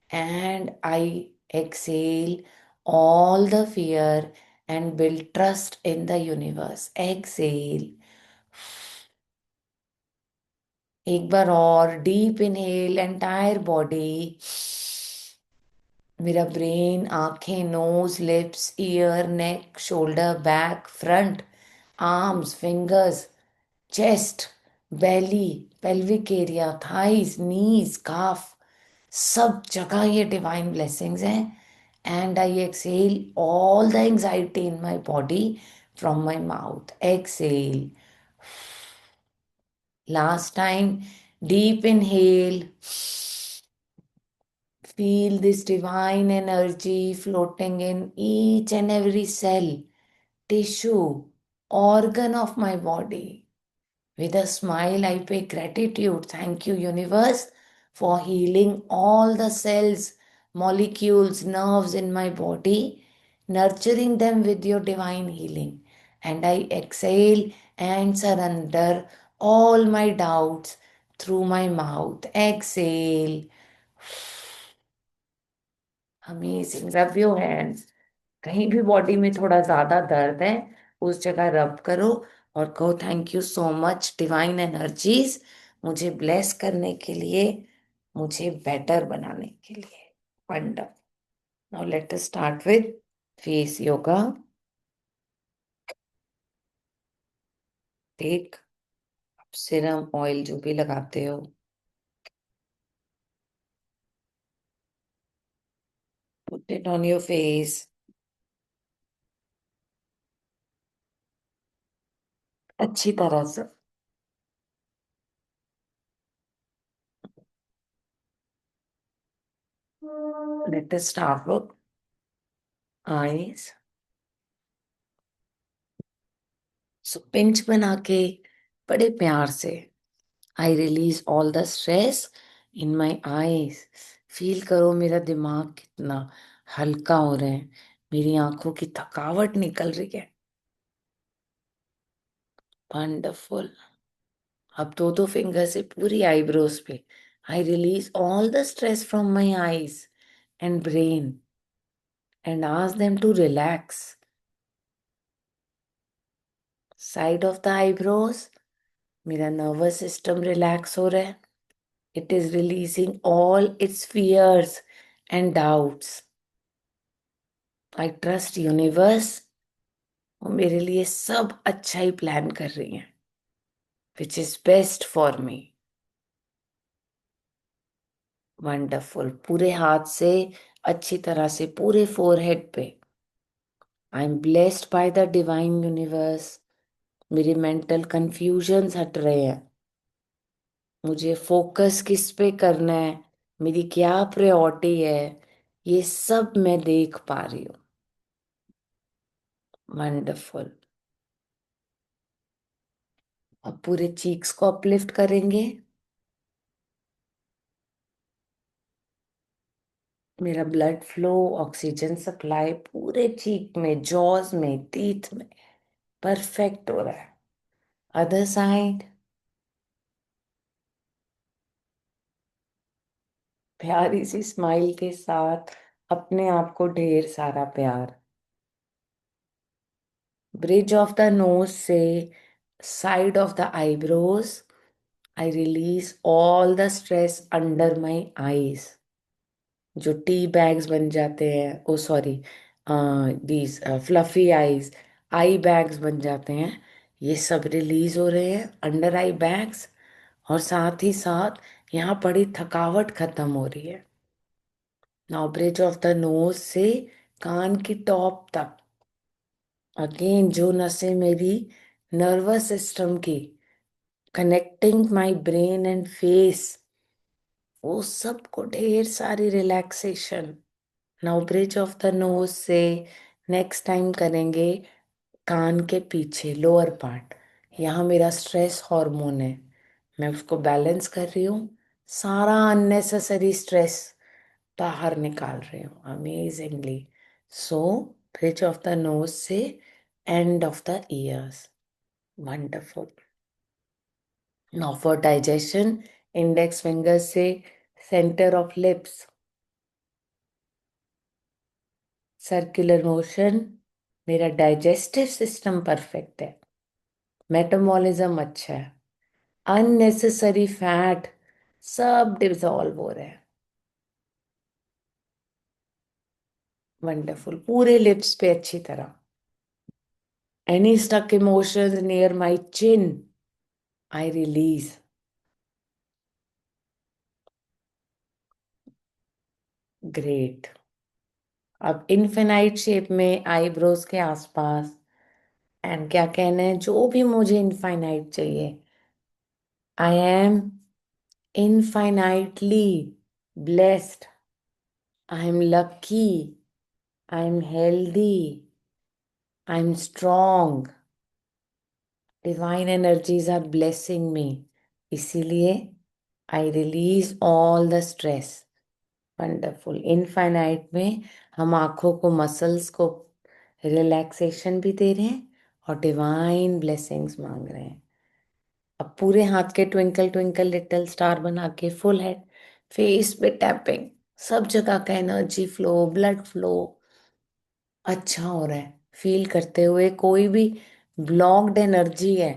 And I exhale all the fear and build trust in the universe. Exhale. एक बार और डीप इनहेल एंटायर बॉडी। मेरा ब्रेन, आंखें, nose, lips, ear, neck, shoulder, back, front, arms, fingers, chest, belly, pelvic area, thighs, knees, calf, सब जगह ये divine blessings हैं। And I exhale all the anxiety in my body from my mouth. Exhale. Last time. Deep inhale. Feel this divine energy floating in each and every cell, tissue, organ of my body. With a smile, I pay gratitude. Thank you, universe, for healing all the cells, molecules, nerves in my body, nurturing them with your divine healing. And I exhale and surrender all my doubts through my mouth. Exhale. Amazing. रब your hands. कहीं भी body में थोड़ा ज्यादा दर्द है, उस जगह रब करो और कहो thank you so much divine energies, मुझे ब्लेस करने के लिए, मुझे बेटर बनाने के लिए। Wonder. Now let us start with face yoga. Take serum oil जो भी लगाते हो, put it on your face अच्छी तरह से। Let us start with eyes. So pinch बना के बड़े प्यार से I release all the stress in my eyes. Feel करो मेरा दिमाग कितना हल्का हो रहा है, मेरी आंखों की थकावट निकल रही है। वंडरफुल। अब दो फिंगर से पूरी आईब्रोज पे I release all the stress from my eyes and brain and ask them to relax. Side of the eyebrows मेरा नर्वस सिस्टम रिलैक्स हो रहा है। It is releasing all its fears and doubts. I trust universe, वो मेरे लिए सब अच्छा ही plan कर रही हैं, which is best for me. Wonderful. पूरे हाथ से अच्छी तरह से पूरे फोरहेड पे। आई am blessed by the divine universe. मेरे मेंटल कंफ्यूजन्स हट रहे हैं। मुझे फोकस किस पे करना है, मेरी क्या प्रायोरिटी है, ये सब मैं देख पा रही हूँ। वंडरफुल। अब पूरे चीक्स को अपलिफ्ट करेंगे। मेरा ब्लड फ्लो, ऑक्सीजन सप्लाई पूरे चीक में, जॉज में, टीथ में परफेक्ट हो रहा है। Other side. प्यारी सी स्माइल के साथ अपने आप को ढेर सारा प्यार। ब्रिज ऑफ द नोज से side of the eyebrows I release all the stress under my eyes. जो टी बैग्स बन जाते हैं, oh sorry, these fluffy eyes, eye bags बन जाते हैं, ये सब रिलीज हो रहे हैं अंडर आई बैग्स। और साथ ही साथ यहाँ पड़ी थकावट खत्म हो रही है। Now bridge of the nose से कान की टॉप तक अगेन जो नसें मेरी नर्वस सिस्टम की connecting my brain and face, वो सबको ढेर सारी relaxation. Now bridge of the nose से नेक्स्ट टाइम करेंगे कान के पीछे लोअर पार्ट। यहाँ मेरा स्ट्रेस हार्मोन है, मैं उसको बैलेंस कर रही हूँ। सारा अननेसेसरी स्ट्रेस बाहर निकाल रही हूँ amazingly. So bridge of the nose से end of the ears. Wonderful. Now for digestion, index finger से center of lips, circular motion. मेरा डाइजेस्टिव सिस्टम परफेक्ट है, मेटाबॉलिज्म अच्छा है, अननेसेसरी फैट सब डिसॉल्व हो रहे हैं। वंडरफुल, पूरे लिप्स पे अच्छी तरह। Any stuck emotions near my chin, I release. Great. अब इनफिनाइट शेप में आईब्रोज के आसपास, एंड क्या कहना है, जो भी मुझे इनफाइनाइट चाहिए। I am infinitely blessed, I am lucky, I am healthy, I am strong, divine energies are blessing me, इसीलिए I release all the stress. Wonderful. Infinite में हम आंखों को, मसल्स को रिलैक्सेशन भी दे रहे हैं और डिवाइन ब्लेसिंग्स मांग रहे हैं। अब पूरे हाथ के ट्विंकल ट्विंकल लिटिल स्टार बना के फुल हेड, फेस पे टैपिंग, सब जगह का एनर्जी फ्लो, ब्लड फ्लो अच्छा हो रहा है। फील करते हुए कोई भी ब्लॉक्ड एनर्जी है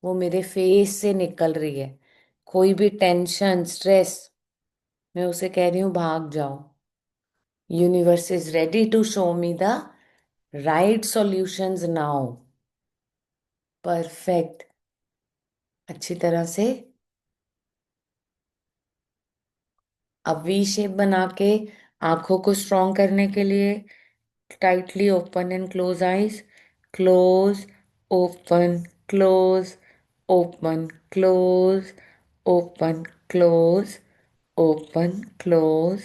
वो मेरे फेस से निकल रही है। कोई भी टेंशन, स्ट्रेस, मैं उसे कह रही हूँ भाग जाओ। Universe is ready to show me the right solutions now. Perfect. अच्छी तरह से अब वी शेप बना के आंखों को स्ट्रॉन्ग करने के लिए tightly open and close eyes, close, open, close, open, close, open, close, open, close,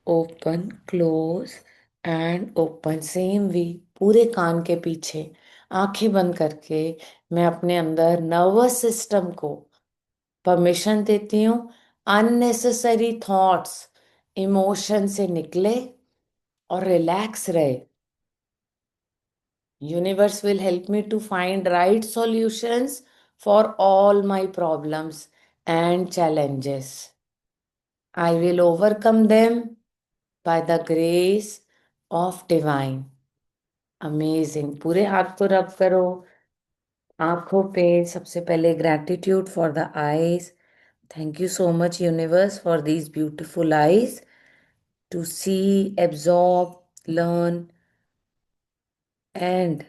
open, close and open. Same we पूरे कान के पीछे, आंखें बंद करके मैं अपने अंदर नर्वस सिस्टम को परमिशन देती हूँ अननेसेसरी थॉट्स इमोशन से निकले और रिलैक्स रहे। Universe will help me to find right solutions for all my problems and challenges. I will overcome them by the grace of divine. Amazing. पूरे हाथ को रब करो आंखों पे। सबसे पहले gratitude for the eyes. Thank you so much universe for these beautiful eyes to see, absorb, learn and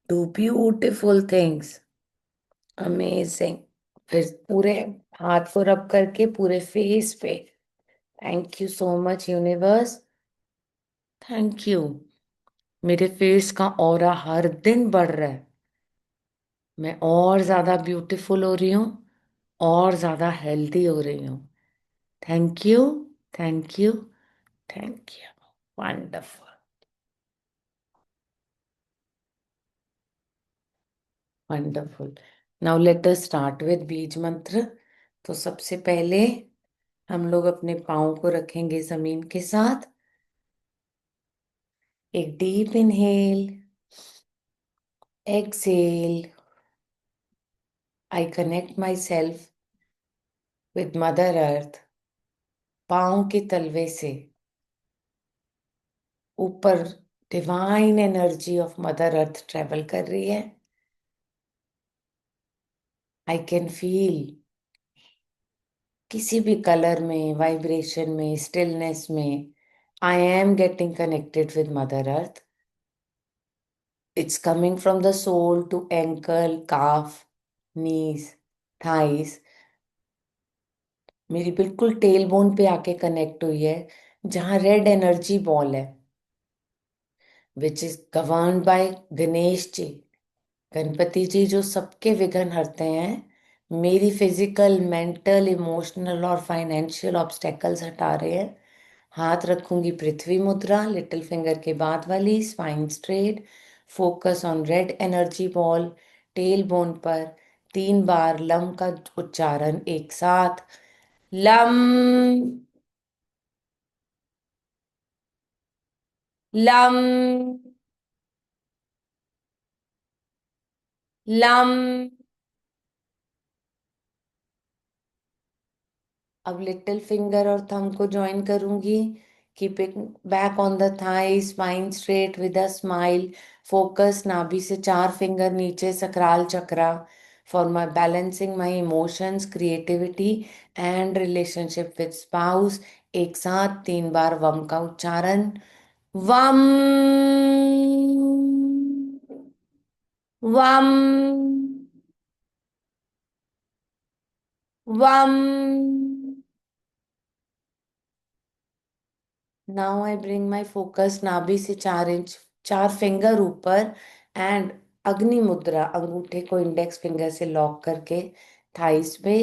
do beautiful things. Amazing. फिर पूरे हाथ को रब करके पूरे फेस पे, thank you so much universe, thank you. मेरे फेस का ऑरा हर दिन बढ़ रहा है, मैं और ज्यादा ब्यूटीफुल हो रही हूँ, और ज्यादा हेल्दी हो रही हूँ। Thank you, thank you, thank you. Wonderful, wonderful. Now let us start with बीज मंत्र। तो सबसे पहले हम लोग अपने पाँव को रखेंगे जमीन के साथ। एक deep inhale, exhale. I connect my self with mother अर्थ। पाँव के तलवे से ऊपर divine energy of mother earth travel कर रही है। आई कैन फील किसी भी कलर में, वाइब्रेशन में, स्टिलनेस में, I am getting connected with mother earth. It's coming from the sole to ankle, calf, knees, thighs. मेरी बिल्कुल टेल बोन पे आके कनेक्ट हुई है, जहां रेड एनर्जी बॉल है, which is governed by Ganesh ji. Ganpati ji जो सबके विघ्न हरते हैं, मेरी फिजिकल, मेंटल, इमोशनल और फाइनेंशियल ऑब्स्टेकल्स हटा रहे हैं। हाथ रखूंगी पृथ्वी मुद्रा, लिटिल फिंगर के बाद वाली, spine straight, focus on red energy ball, tail bone पर। 3 बार लम का उच्चारण एक साथ। लम, लम, लम, अब लिटिल फिंगर और थंब को ज्वाइन करूंगी. Keeping back on the thigh, spine straight with a smile. Focus नाभि से 4 फिंगर नीचे, sacral chakra. For my balancing my emotions, creativity and relationship with spouse. एक साथ 3 बार वम का उच्चारण. वम. वम. वम. Now I bring my focus नाभि से 4 इंच, 4 फिंगर ऊपर. एंड अग्नि मुद्रा, अंगूठे को इंडेक्स फिंगर से लॉक करके थाइस पे.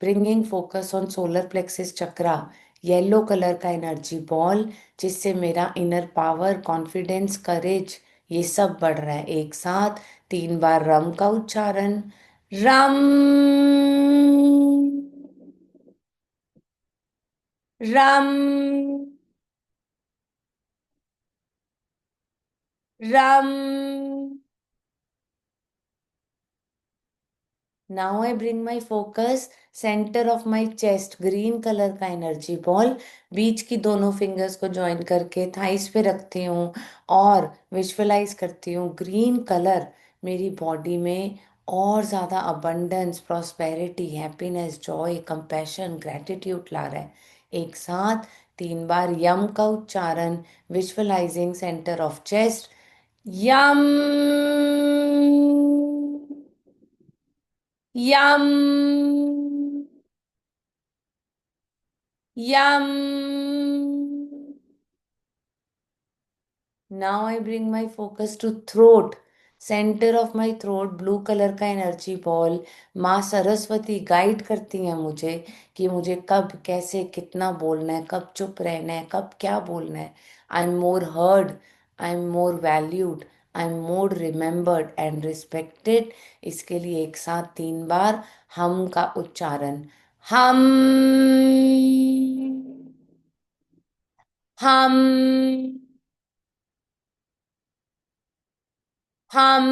Bringing focus on solar plexus chakra, yellow colour का एनर्जी बॉल, जिससे मेरा इनर पावर, कॉन्फिडेंस, करेज, ये सब बढ़ रहा है. एक साथ 3 बार रम का उच्चारण. रम. रम. रम. Now I bring my focus center of my chest, green colour का एनर्जी बॉल. बीच की दोनों फिंगर्स को ज्वाइन करके थाइस पे रखती हूँ. और विजुअलाइज करती हूँ ग्रीन कलर मेरी बॉडी में और ज़्यादा abundance, prosperity, happiness, joy, compassion, gratitude ला रहा है. एक साथ 3 बार यम का उच्चारण. Visualizing center of chest. यम. यम. यम. Now I bring my focus to throat, center of my throat, blue colour का एनर्जी बॉल. माँ सरस्वती गाइड करती हैं मुझे कि मुझे कब, कैसे, कितना बोलना है, कब चुप रहना है, कब क्या बोलना है. I am more heard, I am more valued, I am more remembered and respected. इसके लिए एक साथ 3 बार हम का उच्चारण. हम. हम. हम.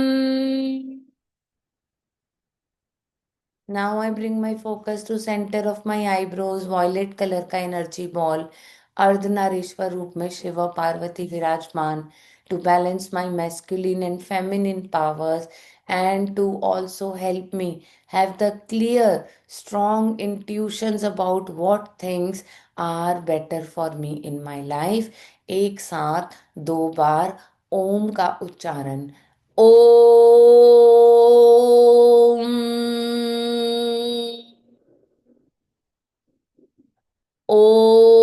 Now I bring my focus to center of my eyebrows, violet colour का एनर्जी बॉल. अर्धनारीश्वर रूप में शिव और पार्वती विराजमान. To balance my masculine and feminine powers, and to also help me have the clear, strong intuitions about what things are better for me in my life. एक साथ 2 बार ओम का उच्चारण. ओम. ओम.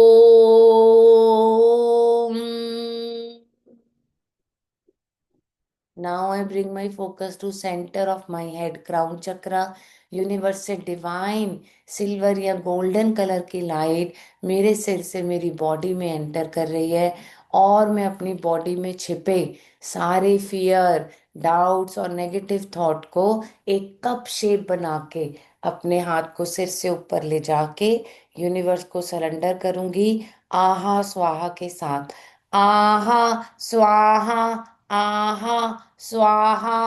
Now I bring my focus to center of my head, crown chakra. Universe से divine silver या golden colour की light मेरे सिर से मेरी बॉडी में एंटर कर रही है. और मैं अपनी बॉडी में छिपे सारे फियर, डाउट्स और नेगेटिव थॉट को एक कप शेप बना के अपने हाथ को सिर से ऊपर ले जाके यूनिवर्स को सरेंडर करूंगी. आहा स्वाहा के साथ. आहा स्वाहा. आहा स्वाहा.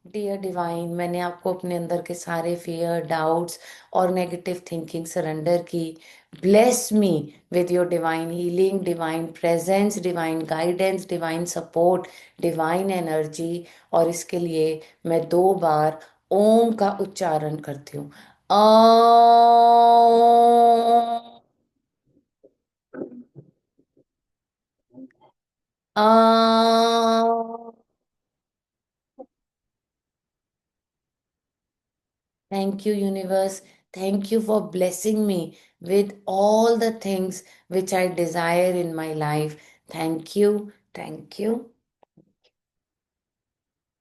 डियर डिवाइन, मैंने आपको अपने अंदर के सारे फियर, डाउट्स और नेगेटिव थिंकिंग सरेंडर की. Bless me with your divine healing, divine presence, divine guidance, divine support, divine energy. और इसके लिए मैं 2 बार ओम का उच्चारण करती हूँ. आ. Thank you, universe. Thank you for blessing me with all the things which I desire in my life. Thank you. Thank you.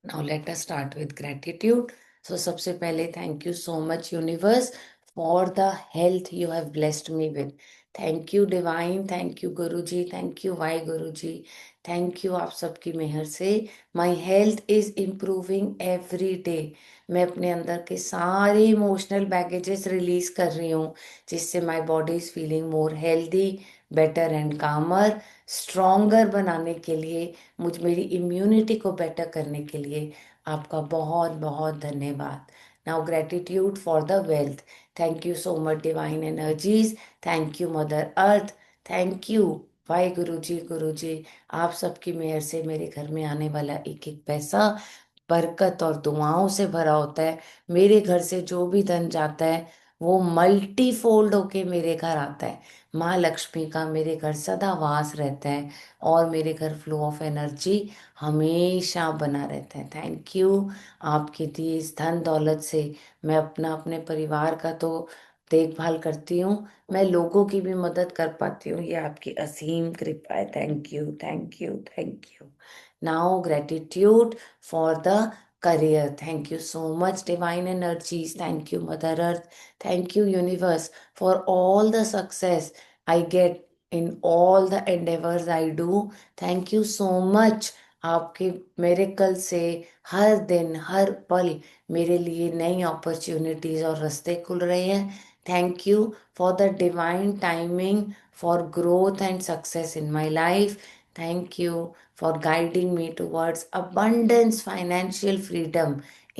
Now let us start with gratitude. So सबसे पहले thank you so much universe for the health you have blessed me with. Thank you divine, thank you Guru ji, thank you Wahe Guru ji, thank you आप सबकी मेहर से my health is improving every day. मैं अपने अंदर के सारे emotional baggages release कर रही हूँ, जिससे my body is feeling more healthy, better and कामर. स्ट्रॉन्गर बनाने के लिए, मुझ मेरी इम्यूनिटी को बेटर करने के लिए आपका बहुत बहुत धन्यवाद. Now gratitude for the wealth. Thank you so much, Divine Energies. Thank you, Mother Earth. Thank you, Wahe Guru जी, गुरु जी। आप सबकी मेहर से मेरे घर में आने वाला एक एक पैसा बरकत और दुआओं से भरा होता है। मेरे घर से जो भी धन जाता है वो मल्टी फोल्ड होके मेरे घर आता है। माँ लक्ष्मी का मेरे घर सदा वास रहता है और मेरे घर फ्लो ऑफ एनर्जी हमेशा बना रहता है। Thank you. आपकी दी इस धन दौलत से मैं अपना अपने परिवार का तो देखभाल करती हूँ, मैं लोगों की भी मदद कर पाती हूँ। ये आपकी असीम कृपा है। Thank you, thank you, thank you. Now gratitude for the career. Thank you so much, Divine Energies. Thank you, Mother Earth. Thank you, Universe, for all the success I get in all the endeavors I do. Thank you so much. आपके मेरे कल से हर दिन हर पल मेरे लिए नई opportunities और रास्ते खुल रहे हैं। Thank you for the divine timing for growth and success in my life. Thank you for guiding me towards abundance, financial freedom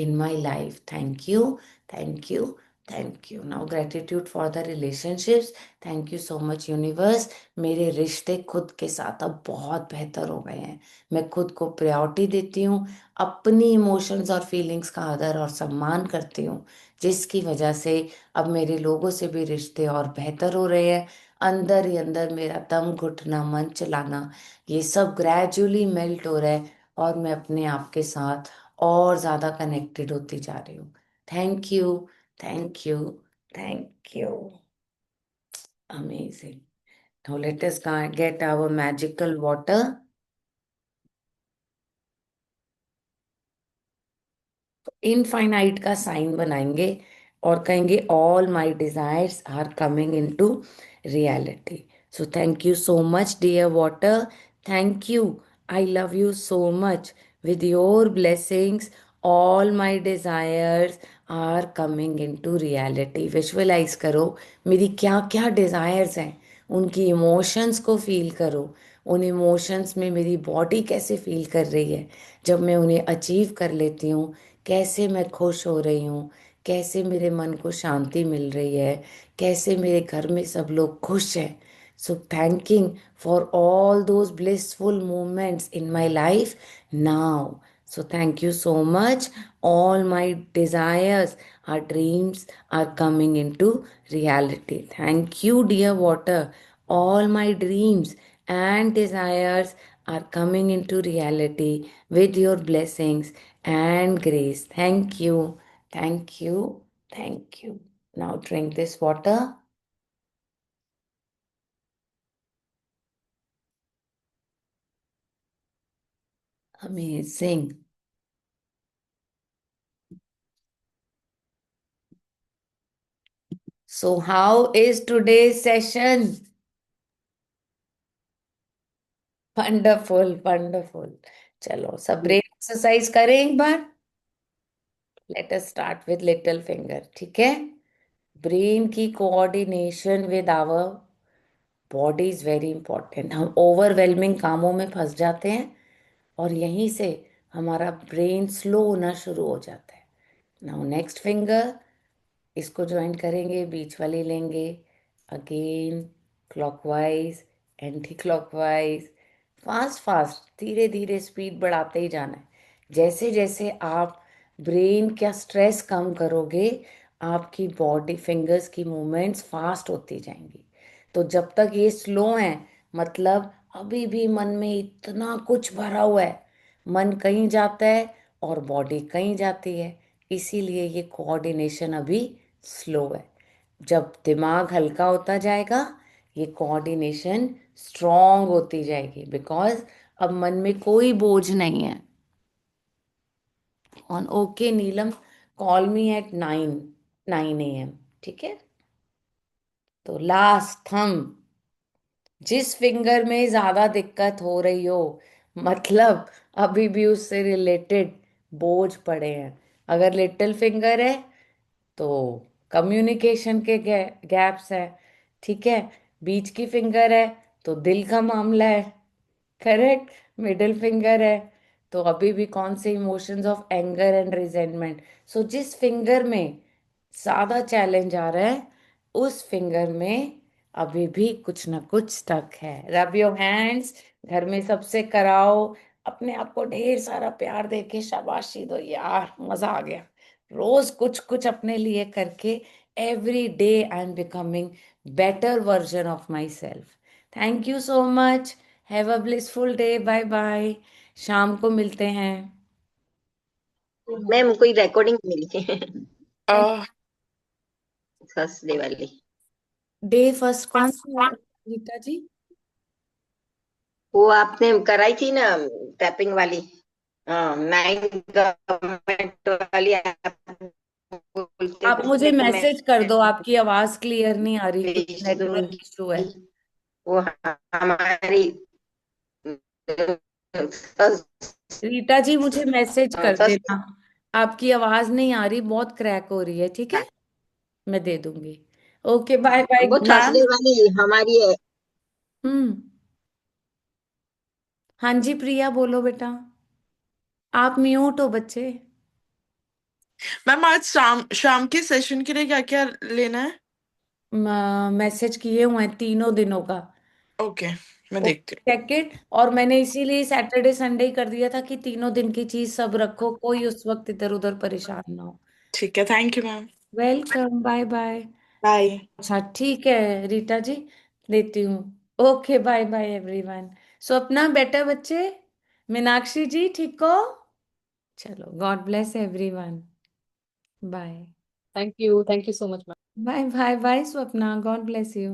in my life. Thank you, thank you, thank you. Now, gratitude for the relationships. Thank you so much, universe. मेरे रिश्ते खुद के साथ अब बहुत बेहतर हो गए हैं। मैं खुद को प्रायोरिटी देती हूँ, अपनी इमोशंस और फीलिंग्स का आदर और सम्मान करती हूँ, जिसकी वजह से अब मेरे लोगों से भी रिश्ते और बेहतर हो रहे हैं। अंदर ही अंदर मेरा दम घुटना, मन चलाना, ये सब ग्रेजुअली मेल्ट हो रहा है और मैं अपने आप के साथ और ज्यादा कनेक्टेड होती जा रही हूँ। Thank you, thank you, thank you. Amazing. Now let us get our magical water. Infinite का साइन बनाएंगे और कहेंगे all my desires are coming into reality. So thank you so much dear water. Thank you. I love you so much. With your blessings all my desires are coming into reality. Visualise करो मेरी क्या क्या desires हैं, उनकी emotions को feel करो। उन emotions में मेरी बॉडी कैसे फील कर रही है जब मैं उन्हें अचीव कर लेती हूँ, कैसे मैं खुश हो रही हूँ, कैसे मेरे मन को शांति मिल रही है, कैसे मेरे घर में सब लोग खुश हैं। So thanking for all those blissful moments in my life now. So thank you so much. All my desires, our dreams are coming into reality. Thank you, dear water. All my dreams and desires are coming into reality with your blessings and grace. Thank you, thank you, thank you. Now drink this water. Amazing. So, how is today's session? Wonderful, wonderful. चलो सब brain exercise करें एक बार। Let us start with little finger, ठीक है। Brain की coordination with our body is very important. हम overwhelming कामों में फंस जाते हैं और यहीं से हमारा ब्रेन स्लो होना शुरू हो जाता है। नाउ नेक्स्ट फिंगर, इसको ज्वाइन करेंगे, बीच वाली लेंगे। Again clockwise, anti clockwise, fast fast, धीरे धीरे स्पीड बढ़ाते ही जाना है। जैसे जैसे आप ब्रेन का स्ट्रेस कम करोगे, आपकी बॉडी फिंगर्स की मूवमेंट्स फास्ट होती जाएंगी। तो जब तक ये स्लो है, मतलब अभी भी मन में इतना कुछ भरा हुआ है, मन कहीं जाता है और बॉडी कहीं जाती है, इसीलिए ये कोऑर्डिनेशन अभी स्लो है। जब दिमाग हल्का होता जाएगा, ये कोऑर्डिनेशन स्ट्रॉन्ग होती जाएगी, बिकॉज अब मन में कोई बोझ नहीं है। On okay Neelam, call me at 9 a.m. ठीक है। तो लास्ट थम, जिस फिंगर में ज्यादा दिक्कत हो रही हो, मतलब अभी भी उससे रिलेटेड बोझ पड़े हैं। अगर लिटिल फिंगर है तो कम्युनिकेशन के गैप्स है, ठीक है। बीच की फिंगर है तो दिल का मामला है, करेक्ट। मिडिल फिंगर है तो अभी भी कौन से emotions of anger and resentment. So जिस फिंगर में ज्यादा चैलेंज आ रहा है, उस फिंगर में अभी भी कुछ ना कुछ स्टक है। रब योर हैंड्स, घर में सबसे कराओ, अपने आप को ढेर सारा प्यार दे के शाबाशी दो यार, मजा आ गया। रोज कुछ कुछ अपने लिए करके, every day I am becoming better version of my self. Thank you so much. Have a blissful day. Bye bye. शाम को मिलते हैं। मैम कोई रिकॉर्डिंग मिली है? थैंक। फर्स्ट डे वाली। डे फर्स्ट कौन सी है गीता जी? वो आपने कराई थी ना, टैपिंग वाली। हाँ, 9 गवर्नमेंट वाली आप बोलते आप मुझे थे, मैं मैसेज कर दो, आपकी आवाज क्लियर नहीं आ रही, कुछ भेज नेटवर्क दूंगी। इशू है। वो हमारी रीटा जी मुझे मैसेज कर फर्स्ट। देना। आपकी आवाज नहीं आ रही, बहुत क्रैक हो रही है, ठीक है? मैं दे दूंगी। Okay, bye bye. वो थर्सडे मैम। वाली हमारी है। हम्म। हाँ जी प्रिया, बोलो बेटा। आप म्यूट हो बच्चे। मैम आज शाम शाम के सेशन के लिए क्या क्या लेना है? मैसेज किए हुए हैं तीनों दिनों का। ओके, मैं ओ, देखती हूँ। Check it. और मैंने इसीलिए सैटरडे संडे ही कर दिया था कि तीनों दिन की चीज सब रखो, कोई उस वक्त इधर उधर परेशान ना हो। ठीक है, thank you ma'am. Welcome. Bye bye. Bye. अच्छा ठीक है रीटा जी, देती हूँ। Okay bye bye everyone. Swapna बेटा बच्चे। मीनाक्षी जी ठीक हो? चलो, God bless everyone. Bye. Thank you. Thank you so much, ma'am. Bye bye bye Swapna, God bless you.